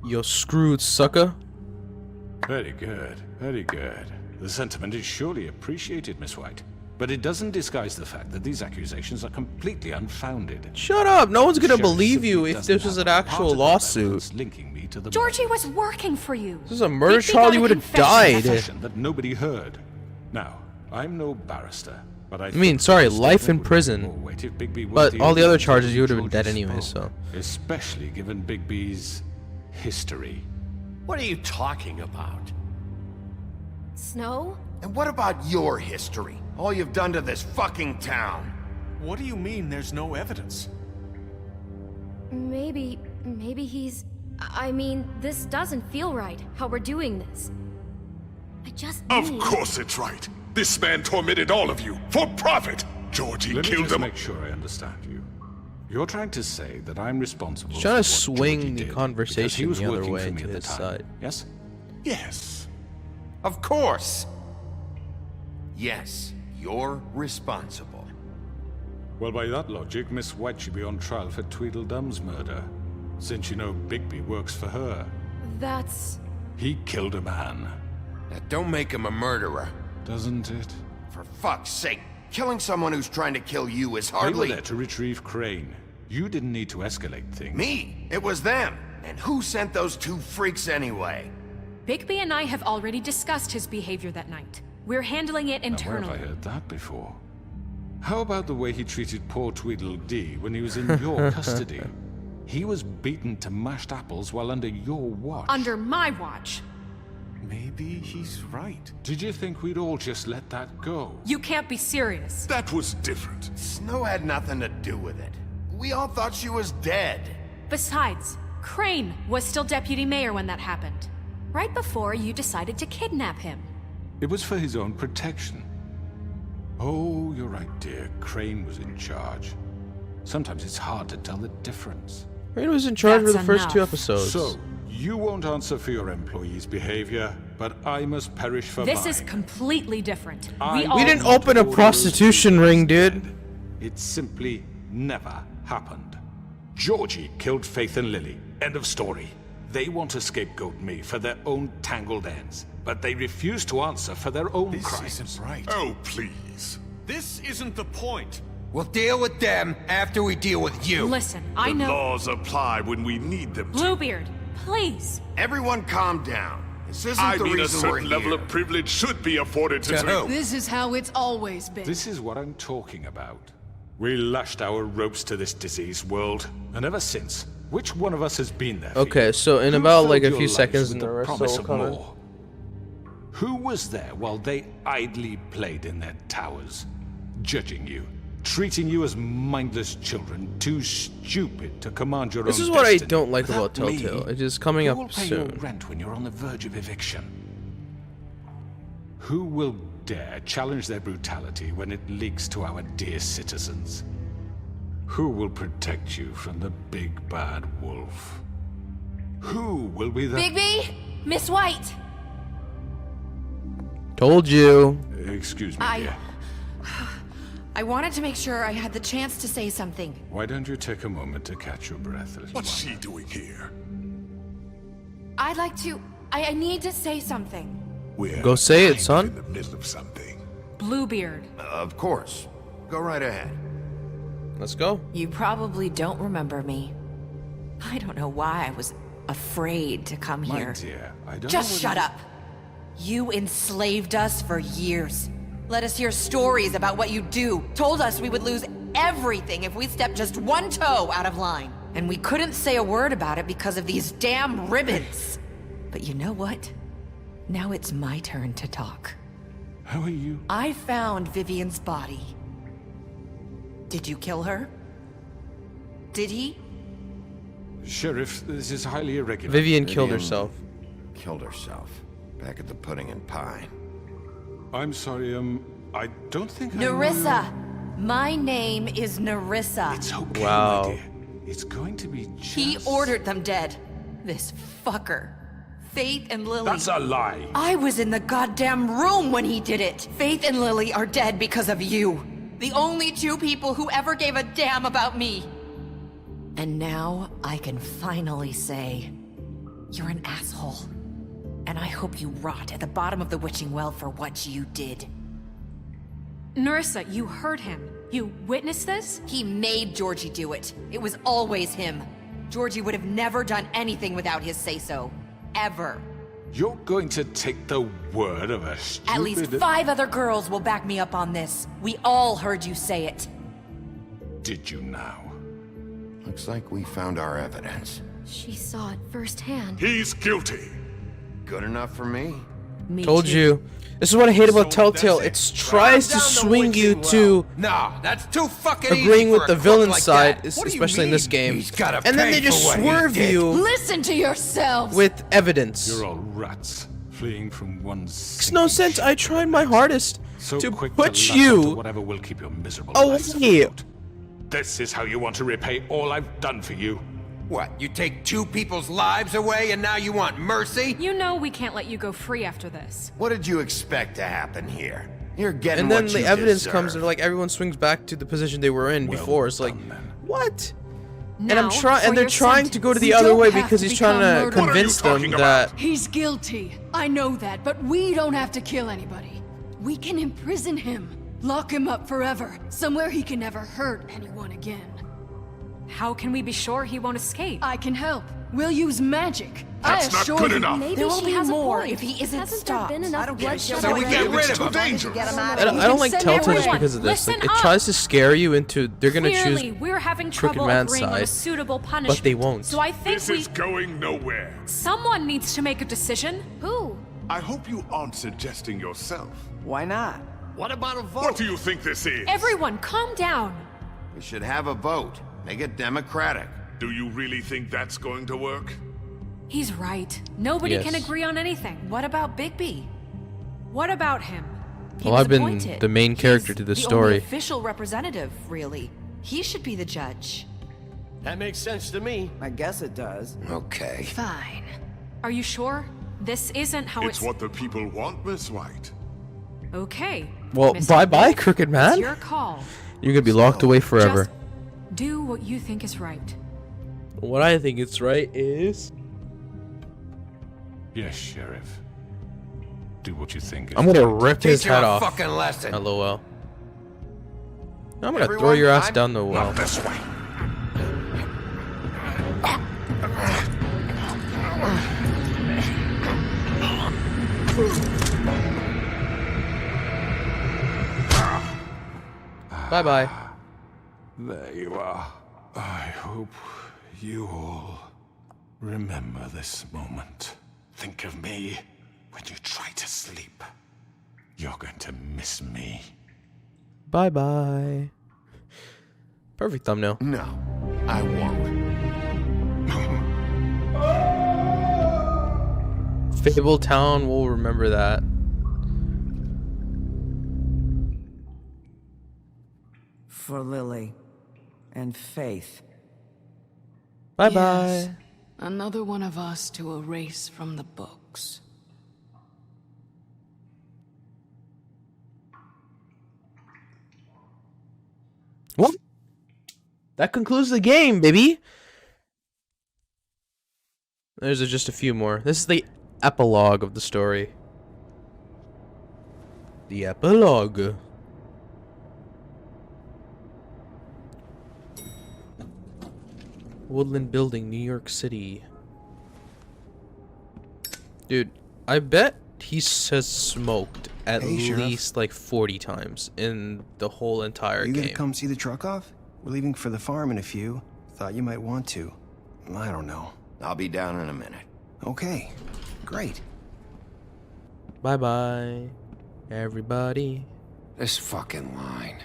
You're screwed, sucker.
Very good, very good. The sentiment is surely appreciated, Miss White. But it doesn't disguise the fact that these accusations are completely unfounded.
Shut up! No one's gonna
Sheriff
believe you
simply
if
doesn't
this was
have
an
the
actual
particle
lawsuit.
evidence linking me to the
Georgie
murders.
was working for you.
This is a murder
Bigby
trial,
got
you
a
would have
confession.
died.
Confession that nobody heard. Now, I'm no barrister, but I
mean,
think
sorry,
the
life
statement
in
would
prison.
bear more weight if Bigby was
But
the
all the
only
other
one
charges,
who
you would have been dead
Georgie
anyway,
spoke,
so.
Especially given Bigby's history.
What are you talking about?
Snow?
And what about your history? All you've done to this fucking town?
What do you mean there's no evidence?
Maybe he's... I mean, this doesn't feel right, how we're doing this. I just
Of
need...
course it's right. This man tormented all of you for profit. Georgie
Let me
killed
just
him.
make sure I understand you. You're trying to say that I'm responsible
He's trying to
for what
swing
Georgie
the
did
conversation
because he was
the other
working
way
for me
to
at the
his
time.
side.
Yes?
Yes.
Of course. Yes, you're responsible.
Well, by that logic, Miss White should be on trial for Tweedledum's murder, since you know Bigby works for her.
That's...
He killed a man.
Now, don't make him a murderer.
Doesn't it?
For fuck's sake, killing someone who's trying to kill you is
They were
hardly...
there to retrieve Crane. You didn't need to escalate things.
Me? It was them. And who sent those two freaks anyway?
Bigby and I have already discussed his behavior that night. We're handling it
Now, where
internally.
have I heard that before? How about the way he treated poor Tweedledee when he was in your custody? He was beaten to mashed apples while under your watch.
Under my watch.
Maybe he's right.
Did you think we'd all just let that go?
You can't be serious.
That was different.
Snow had nothing to do with it. We all thought she was dead.
Besides, Crane was still deputy mayor when that happened. Right before you decided to kidnap him.
It was for his own protection. Oh, you're right, dear. Crane was in charge. Sometimes it's hard to tell the difference.
Crane was in charge for
That's
the first two
enough.
episodes.
So, you won't answer for your employees' behavior, but I must perish for
This
mine.
is completely different.
I
all
We didn't
will
open a
order
prostitution
those
ring, dude.
instead. It simply never happened. Georgie killed Faith and Lily. End of story. They want to scapegoat me for their own tangled ends, but they refuse to answer for their own
This
crimes.
isn't right.
Oh, please.
This isn't the point.
We'll deal with them after we deal with you.
Listen, I
The
know.
laws apply when we need them to.
Bluebeard, please.
Everyone calm down. This isn't
I
the
mean, a
reason we're
certain level
here.
of privilege should be afforded to...
To who?
This is how it's always been.
This is what I'm talking about. We lashed our ropes to this diseased world, and ever since, which one of us has been there? for
Okay,
you?
so in
Who
about
filled
like a
your
few
lives
seconds
with
the
the
rest
promise
will
of
come in.
more? Who was there while they idly played in their towers, judging you, treating you as mindless children, too stupid to command your
This
own
is what I
destiny?
don't like about
Without me,
Telltale. It is coming
who
up
will pay
soon.
your rent when you're on the verge of eviction? Who will dare challenge their brutality when it leaks to our dear citizens? Who will protect you from the big bad wolf? Who will be the...
Bigby? Miss White!
Told you.
Excuse me, dear.
I wanted to make sure I had the chance to say something.
Why don't you take a moment to catch your breath, little
What's
one?
she doing here?
I'd like to... I need to say something.
We're
Go say it,
kind of
son.
in the middle of something.
Bluebeard.
Of course. Go right ahead.
Let's go.
You probably don't remember me. I don't know why I was afraid to come
My
here.
dear, I don't
Just
know
shut
whether-
up. You enslaved us for years. Let us hear stories about what you do. Told us we would lose everything if we stepped just one toe out of line. And we couldn't say a word about it because of these damn ribbons. But you know what? Now it's my turn to talk.
How are you?
I found Vivian's body. Did you kill her? Did he?
Sheriff, this is highly irregular.
Vivian killed herself.
Killed herself. Back at the Pudding and Pie.
I'm sorry, I don't think
Nerissa! My name is Nerissa.
It's okay,
Wow.
my dear. It's going to be just...
He ordered them dead. This fucker. Faith and Lily.
That's a lie.
I was in the goddamn room when he did it. Faith and Lily are dead because of you. The only two people who ever gave a damn about me. And now I can finally say, you're an asshole. And I hope you rot at the bottom of the witching well for what you did.
Nerissa, you heard him. You witnessed this?
He made Georgie do it. It was always him. Georgie would have never done anything without his say-so. Ever.
You're going to take the word of a stupid...
At least 5 other girls will back me up on this. We all heard you say it.
Did you now?
Looks like we found our evidence.
She saw it firsthand.
He's guilty.
Good enough for me.
Told you. This is what I hate about Telltale. It tries to swing you to
No, that's too fucking
agreeing
easy
with
for
the
a
villain
crook like
side,
that. What do you
especially in this
mean?
game.
He's gotta
And then
pay
they just
for what he
swerve
did.
you
Listen to yourselves!
with evidence.
You're all rats, fleeing from one...
Makes no sense. I tried my hardest
so
to
quick
put
to latch onto
you
whatever will keep your miserable
away.
lives afloat. This is how you want to repay all I've done for you.
What, you take 2 people's lives away and now you want mercy?
You know we can't let you go free after this.
What did you expect to happen here? You're getting
And then
what
the
you
evidence
deserve.
comes and like everyone swings back to the position they were in before. It's like, what? And I'm
Now,
trying,
for
and they're
your
trying to go to the
We
other
don't
way
have
because
to
he's trying
become
to
murderers.
convince them that
He's guilty. I know that, but we don't have to kill anybody. We can imprison him. Lock him up forever. Somewhere he can never hurt anyone again.
How can we be sure he won't escape?
I can help. We'll use magic.
That's
I
not
assure
good
you.
enough.
Maybe
There will
she
be
has a
more
point.
if he isn't
Hasn't
stopped.
there been enough
I don't give a
bloodshed
shit
So we
already?
get rid
It's
of
too
him.
dangerous.
Get him out
I
of
don't,
here.
I don't like
Send
Telltale just
everyone.
because of this. Like,
Listen
it
up.
tries to scare you into they're gonna
Clearly,
choose
we're having
Crooked
trouble
Man's
agreeing on a
side,
suitable punishment.
but they won't.
So I think
This is going nowhere.
someone needs to make a decision.
Who?
I hope you aren't suggesting yourself.
Why not?
What about a vote?
What do you think this is?
Everyone, calm down.
We should have a vote. Make it democratic.
Do you really think that's going to work?
He's right. Nobody
Yes.
can agree on anything.
What about Bigby?
What about him?
He
Well,
was
I've been
appointed.
the main character
He's
to the
the
story.
only official representative, really. He should be the judge.
That makes sense to me.
I guess it does.
Okay.
Fine.
Are you sure? This isn't how
It's what the people want, Miss White.
Okay.
Well,
Mr.
bye-bye,
Big,
Crooked
It's
Man.
your call.
You're gonna be locked away forever.
Just do what you think is right.
What I think is right is
Yes, Sheriff. Do what you think is
I'm gonna
right.
rip his
Teach her
head
a
off.
fucking lesson.
LOL. I'm gonna throw
Everyone,
your ass
I'm-
down the well.
Not this way.
Bye bye.
There you are. I hope you all remember this moment. Think of me when you try to sleep. You're going to miss me.
Bye bye. Perfect thumbnail.
No, I won't.
Fabletown will remember that.
For Lily. And Faith.
Bye bye.
Yes, another one of us to erase from the books.
Well, that concludes the game, baby. There's just a few more. This is the epilogue of the story. The epilogue. Woodland Building, New York City. Dude, I bet he has smoked at
Hey, Sheriff.
least like 40 times in the whole entire
You
game.
gonna come see the truck off? We're leaving for the farm in a few. Thought you might want to. I don't know.
I'll be down in a minute.
Okay, great.
Bye bye, everybody.
This fucking line.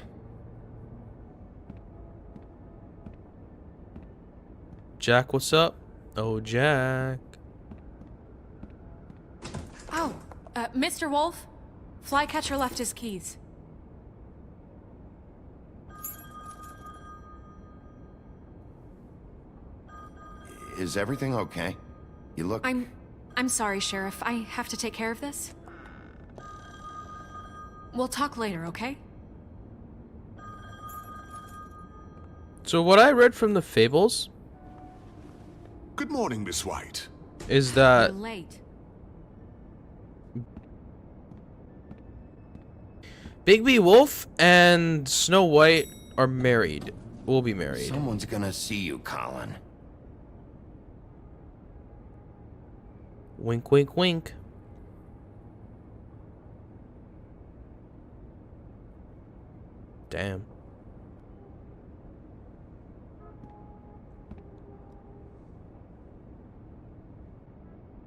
Jack, what's up? Oh, Jack.
Oh, Mr. Wolf, Flycatcher left his keys.
Is everything okay? You look...
I'm sorry, Sheriff. I have to take care of this. We'll talk later, okay?
So what I read from the fables...
Good morning, Miss White.
Is that...
You're late.
Bigby Wolf and Snow White are married. Will be married.
Someone's gonna see you, Colin.
Wink, wink, wink. Damn.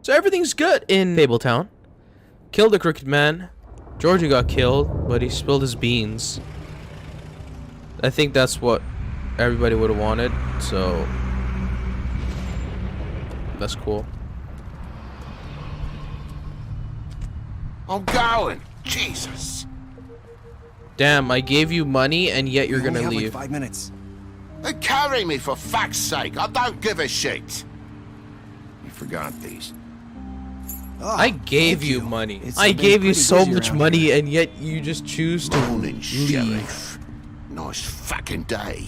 So everything's good in Fabletown. Killed the crooked man. Georgie got killed, but he spilled his beans. I think that's what everybody would have wanted, so that's cool.
I'm going. Jesus.
Damn, I gave you money and yet you're gonna
only have
leave.
like 5 minutes.
They carry me for fuck's sake. I don't give a shit. You forgot these.
Oh,
I gave you money.
It's
I
been
gave you
pretty
so
busy
much
around
money
here.
and yet you just choose to
Morning,
leave.
Sheriff. Nice fucking day.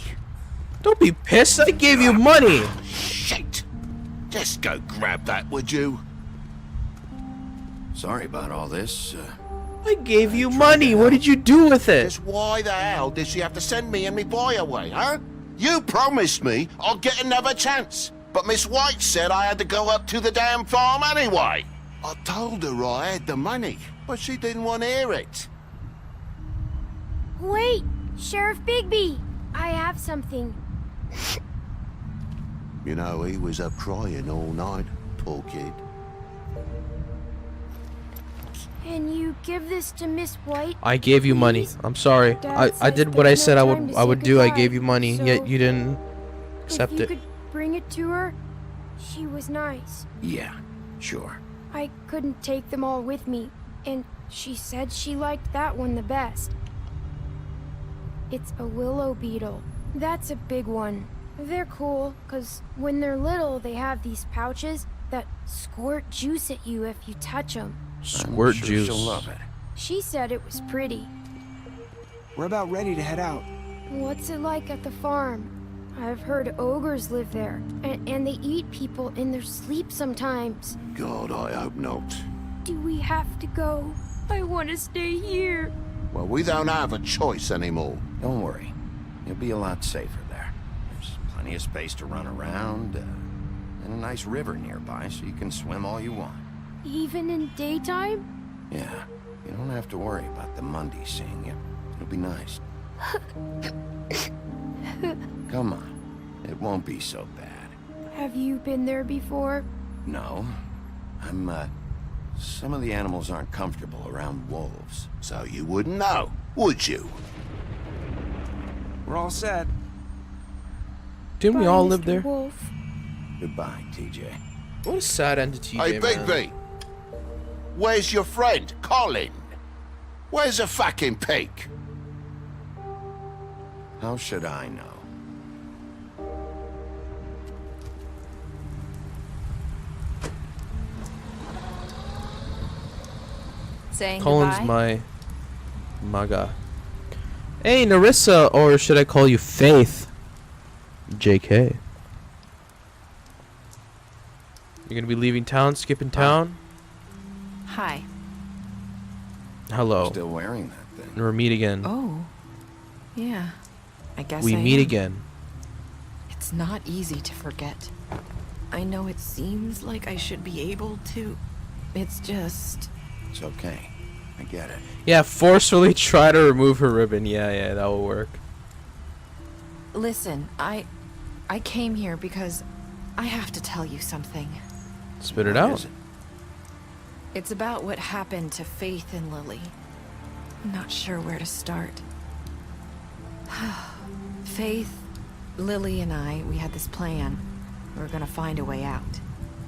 Don't be pissed. I gave you money.
Shit. Just go grab that, would you? Sorry about all this.
I gave you money. What did you do with it?
Just why the hell did she have to send me and me boy away, huh? You promised me I'll get another chance. But Miss White said I had to go up to the damn farm anyway. I told her I had the money, but she didn't want to hear it.
Wait, Sheriff Bigby, I have something.
You know, he was up crying all night, poor kid.
Can you give this to Miss White?
I gave you money. I'm sorry. I did what I said I would do. I gave you money, yet you didn't accept
If you
it.
could bring it to her, she was nice.
Yeah, sure.
I couldn't take them all with me, and she said she liked that one the best. It's a willow beetle. That's a big one. They're cool, 'cause when they're little, they have these pouches that squirt juice at you if you touch them.
Squirt
I'm sure
juice.
She'll love it.
She said it was pretty.
We're about ready to head out.
What's it like at the farm? I've heard ogres live there, and they eat people in their sleep sometimes.
God, I hope not.
Do we have to go? I want to stay here.
Well, we don't have a choice anymore. Don't worry. You'll be a lot safer there. There's plenty of space to run around, and a nice river nearby so you can swim all you want.
Even in daytime?
Yeah, you don't have to worry about the Monday seeing you. It'll be nice. Come on. It won't be so bad.
Have you been there before?
No. Some of the animals aren't comfortable around wolves, so you wouldn't know, would you?
We're all set.
Didn't we
Bye,
all
Mr.
live there?
Wolf.
Goodbye, TJ.
What a sad end to TJ,
Hey,
man.
Bigby! Where's your friend, Colin? Where's the fucking pig? How should I know?
Saying
Colin's
goodbye?
my maga. Hey, Narissa, or should I call you Faith? JK. You're gonna be leaving town, skipping town?
Hi.
Hello.
Still wearing that thing.
Or meet again.
Oh. Yeah. I guess
We
I
meet
am.
again.
It's not easy to forget. I know it seems like I should be able to. It's just...
It's okay. I get it.
Yeah, forcefully try to remove her ribbon. Yeah, that will work.
Listen, I came here because I have to tell you something.
Spit it
What
out.
is it?
It's about what happened to Faith and Lily. I'm not sure where to start. Faith, Lily, and I, we had this plan. We were gonna find a way out.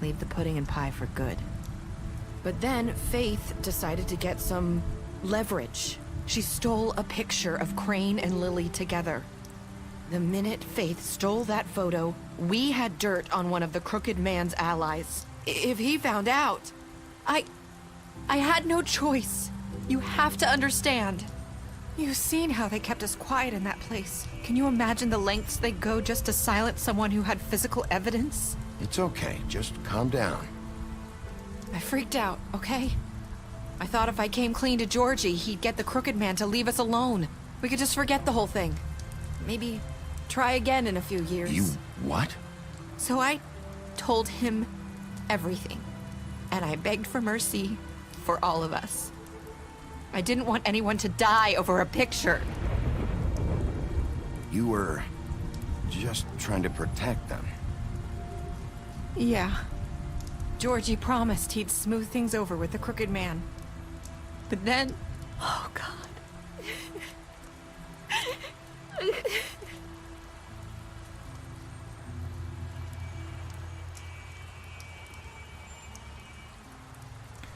Leave the pudding and pie for good.
But then Faith decided to get some leverage. She stole a picture of Crane and Lily together. The minute Faith stole that photo, we had dirt on one of the Crooked Man's allies. If he found out,
I had no choice. You have to understand. You've seen how they kept us quiet in that place. Can you imagine the lengths they go just to silence someone who had physical evidence?
It's okay, just calm down.
I freaked out, okay? I thought if I came clean to Georgie, he'd get the Crooked Man to leave us alone. We could just forget the whole thing. Maybe try again in a few years.
You what?
So I told him everything. And I begged for mercy for all of us. I didn't want anyone to die over a picture.
You were just trying to protect them.
Yeah. Georgie promised he'd smooth things over with the Crooked Man. But then... Oh, God.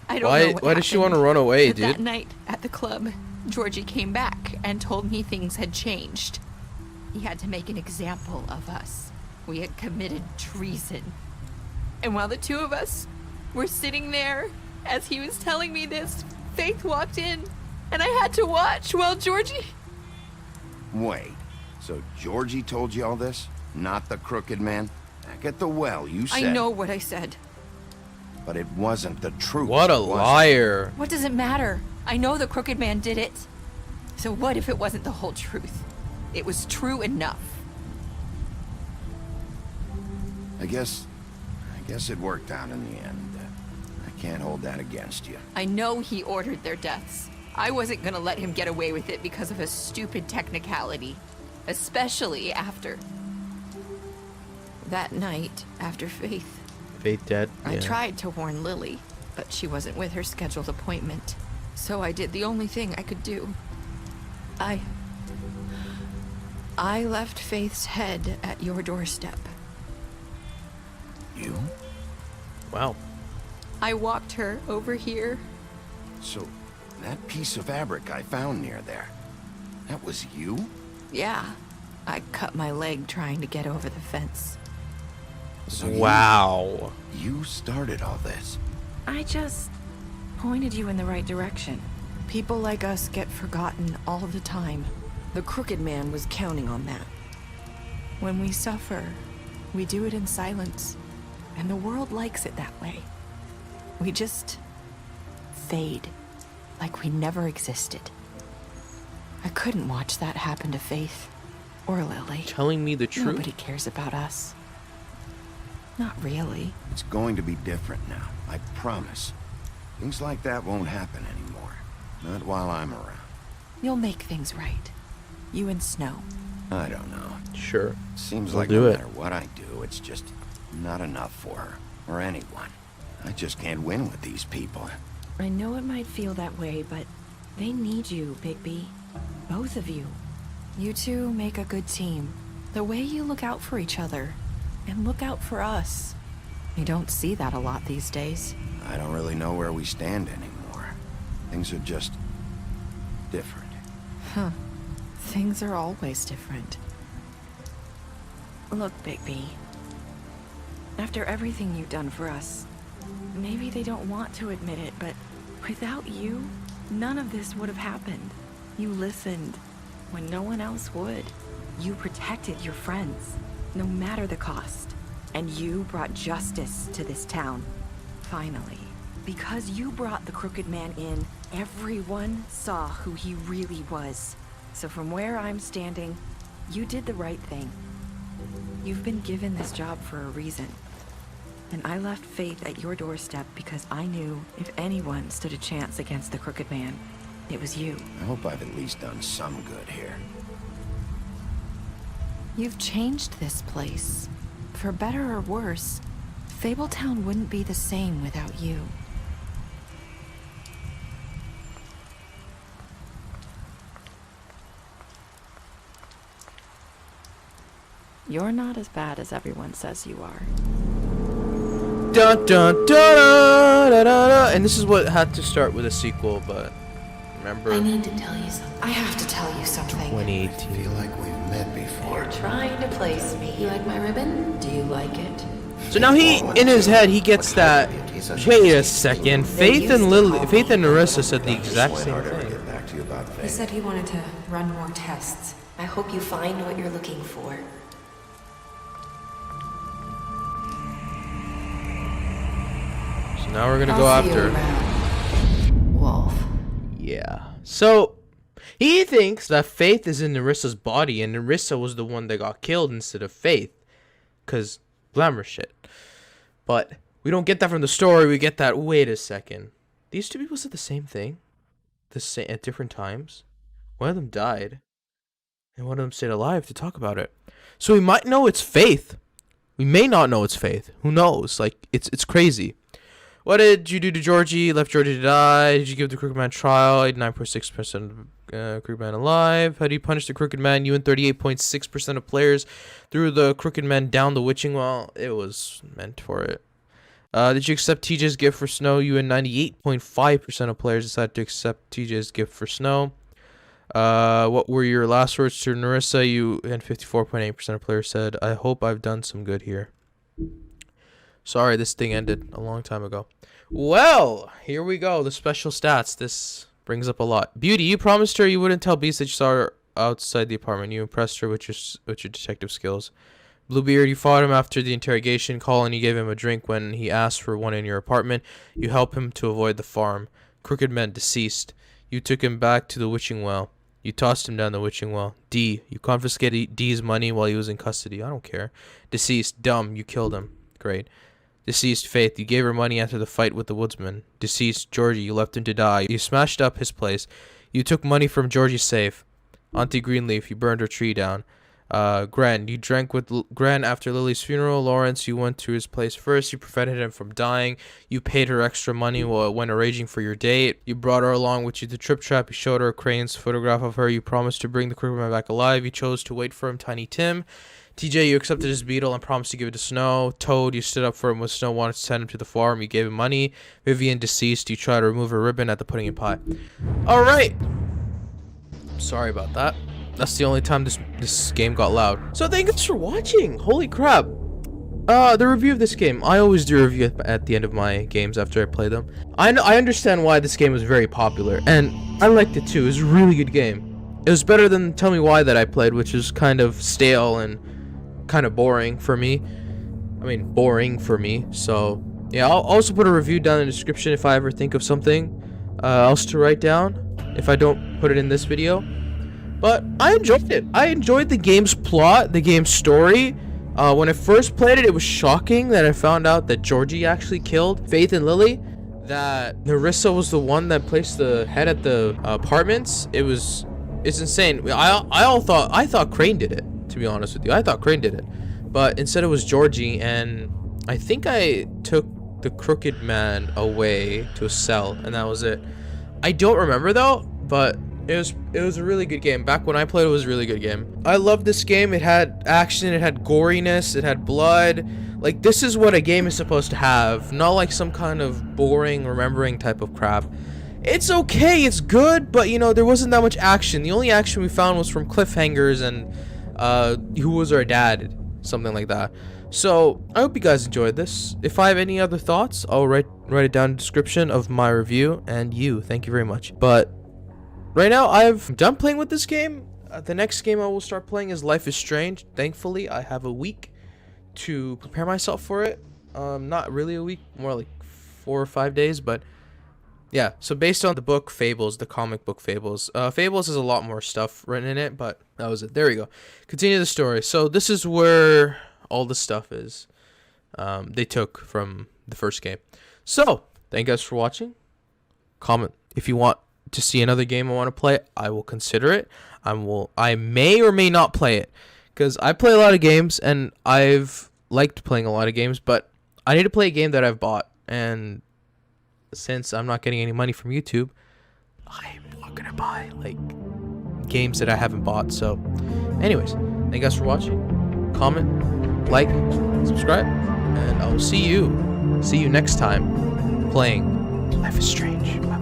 I don't know what
Why does she want to
happened,
run away,
but
dude?
That night at the club, Georgie came back and told me things had changed. He had to make an example of us. We had committed treason. And while the two of us were sitting there, as he was telling me this, Faith walked in, and I had to watch while Georgie...
Wait, so Georgie told you all this? Not the Crooked Man? Back at the well, you said...
I know what I said.
But it wasn't the truth.
What a
was it?
liar.
What does it matter? I know the Crooked Man did it. So what if it wasn't the whole truth? It was true enough.
I guess it worked out in the end. I can't hold that against you.
I know he ordered their deaths. I wasn't gonna let him get away with it because of a stupid technicality. Especially after... that night, after Faith.
Faith dead?
I
Yeah.
tried to warn Lily, but she wasn't with her scheduled appointment. So I did the only thing I could do. I left Faith's head at your doorstep.
You?
Wow.
I walked her over here.
So, that piece of fabric I found near there, that was you?
Yeah. I cut my leg trying to get over the fence.
So
wow.
You started all this.
I just pointed you in the right direction. People like us get forgotten all the time. The Crooked Man was counting on that. When we suffer, we do it in silence. And the world likes it that way. We just fade, like we never existed. I couldn't watch that happen to Faith or Lily.
Telling me the truth?
Nobody cares about us. Not really.
It's going to be different now, I promise. Things like that won't happen anymore. Not while I'm around.
You'll make things right. You and Snow.
I don't know.
Sure.
Seems
We'll
like
do
no
it.
matter what I do, it's just not enough for her, or anyone. I just can't win with these people.
I know it might feel that way, but they need you, Bigby. Both of you. You two make a good team. The way you look out for each other, and look out for us. You don't see that a lot these days.
I don't really know where we stand anymore. Things are just different.
Huh. Things are always different. Look, Bigby. After everything you've done for us, maybe they don't want to admit it, but without you, none of this would have happened. You listened when no one else would. You protected your friends, no matter the cost. And you brought justice to this town. Finally. Because you brought the Crooked Man in, everyone saw who he really was. So from where I'm standing, you did the right thing. You've been given this job for a reason. And I left Faith at your doorstep because I knew if anyone stood a chance against the Crooked Man, it was you.
I hope I've at least done some good here.
You've changed this place. For better or worse, Fabletown wouldn't be the same without you. You're not as bad as everyone says you are.
Dun dun dun dun dun dun. And this is what had to start with a sequel, but remember.
I need to tell you something.
I have to tell you something.
2018.
I feel like we've met before.
You're trying to place me. You like my ribbon? Do you like it?
So now in his head, he gets that. Wait a second. Faith and Narissa said the exact same thing.
He said he wanted to run more tests.
I hope you find what you're looking for.
So now we're gonna go after
Wolf.
Yeah. So he thinks that Faith is in Narissa's body, and Narissa was the one that got killed instead of Faith, cause Glamour shit. But we don't get that from the story. We get that. Wait a second. These two people said the same thing, at different times. One of them died, and one of them stayed alive to talk about it. So we might know it's Faith. We may not know it's Faith. Who knows? Like it's crazy. What did you do to Georgie? Left Georgie to die? Did you give the Crooked Man trial? 89.6% of Crooked Man alive. How do you punish the Crooked Man? You and 38.6% of players threw the Crooked Man down the witching well. It was meant for it. Did you accept TJ's gift for Snow? You and 98.5% of players decided to accept TJ's gift for Snow. What were your last words to Narissa? You and 54.8% of players said, I hope I've done some good here. Sorry, this thing ended a long time ago. Well, here we go. The special stats. This brings up a lot. Beauty, you promised her you wouldn't tell Beast that you saw her outside the apartment. You impressed her with your detective skills. Bluebeard, you fought him after the interrogation call and you gave him a drink when he asked for one in your apartment. You helped him to avoid the farm. Crooked Man deceased. You took him back to the witching well. You tossed him down the witching well. D, you confiscated D's money while he was in custody. I don't care. Deceased. Dumb, you killed him. Great. Deceased Faith, you gave her money after the fight with the woodsman. Deceased Georgie, you left him to die. You smashed up his place. You took money from Georgie's safe. Auntie Greenleaf, you burned her tree down. Gran, you drank with Gran after Lily's funeral. Lawrence, you went to his place first. You prevented him from dying. You paid her extra money when arranging for your date. You brought her along with you to Trip Trap. You showed her Crane's photograph of her. You promised to bring the Crooked Man back alive. You chose to wait for him, Tiny Tim. TJ, you accepted his beetle and promised to give it to Snow. Toad, you stood up for him when Snow wanted to send him to the farm. You gave him money. Vivian, deceased. You tried to remove her ribbon at the pudding and pie. Alright. Sorry about that. That's the only time this game got loud. So thanks for watching. Holy crap. The review of this game. I always do a review at the end of my games after I play them. I understand why this game was very popular, and I liked it too. It was a really good game. It was better than Tell Me Why that I played, which was kind of stale and kind of boring for me. I mean, boring for me. So yeah, I'll also put a review down in the description if I ever think of something else to write down, if I don't put it in this video. But I enjoyed it. I enjoyed the game's plot, the game's story. When I first played it, it was shocking that I found out that Georgie actually killed Faith and Lily. That Narissa was the one that placed the head at the apartments. It's insane. I thought Crane did it, to be honest with you. I thought Crane did it. But instead it was Georgie, and I think I took the Crooked Man away to a cell, and that was it. I don't remember though, but it was a really good game. Back when I played, it was a really good game. I loved this game. It had action, it had goriness, it had blood. Like, this is what a game is supposed to have, not like some kind of boring remembering type of crap. It's okay, it's good, but you know, there wasn't that much action. The only action we found was from cliffhangers and who was our dad, something like that. So I hope you guys enjoyed this. If I have any other thoughts, I'll write it down in the description of my review. And thank you very much. But right now, I'm done playing with this game. The next game I will start playing is Life is Strange. Thankfully, I have a week to prepare myself for it. Not really a week, more like 4 or 5 days, but yeah. So based on the book Fables, the comic book Fables, Fables has a lot more stuff written in it, but that was it. There we go. Continue the story. So this is where all the stuff is they took from the first game. So thank you guys for watching. Comment if you want to see another game I want to play. I will consider it. I may or may not play it, because I play a lot of games and I've liked playing a lot of games, but I need to play a game that I've bought, and since I'm not getting any money from YouTube, I'm not gonna buy like games that I haven't bought. So anyways, thank you guys for watching. comment, like, subscribe, and I will see you next time playing Life is Strange. Bye.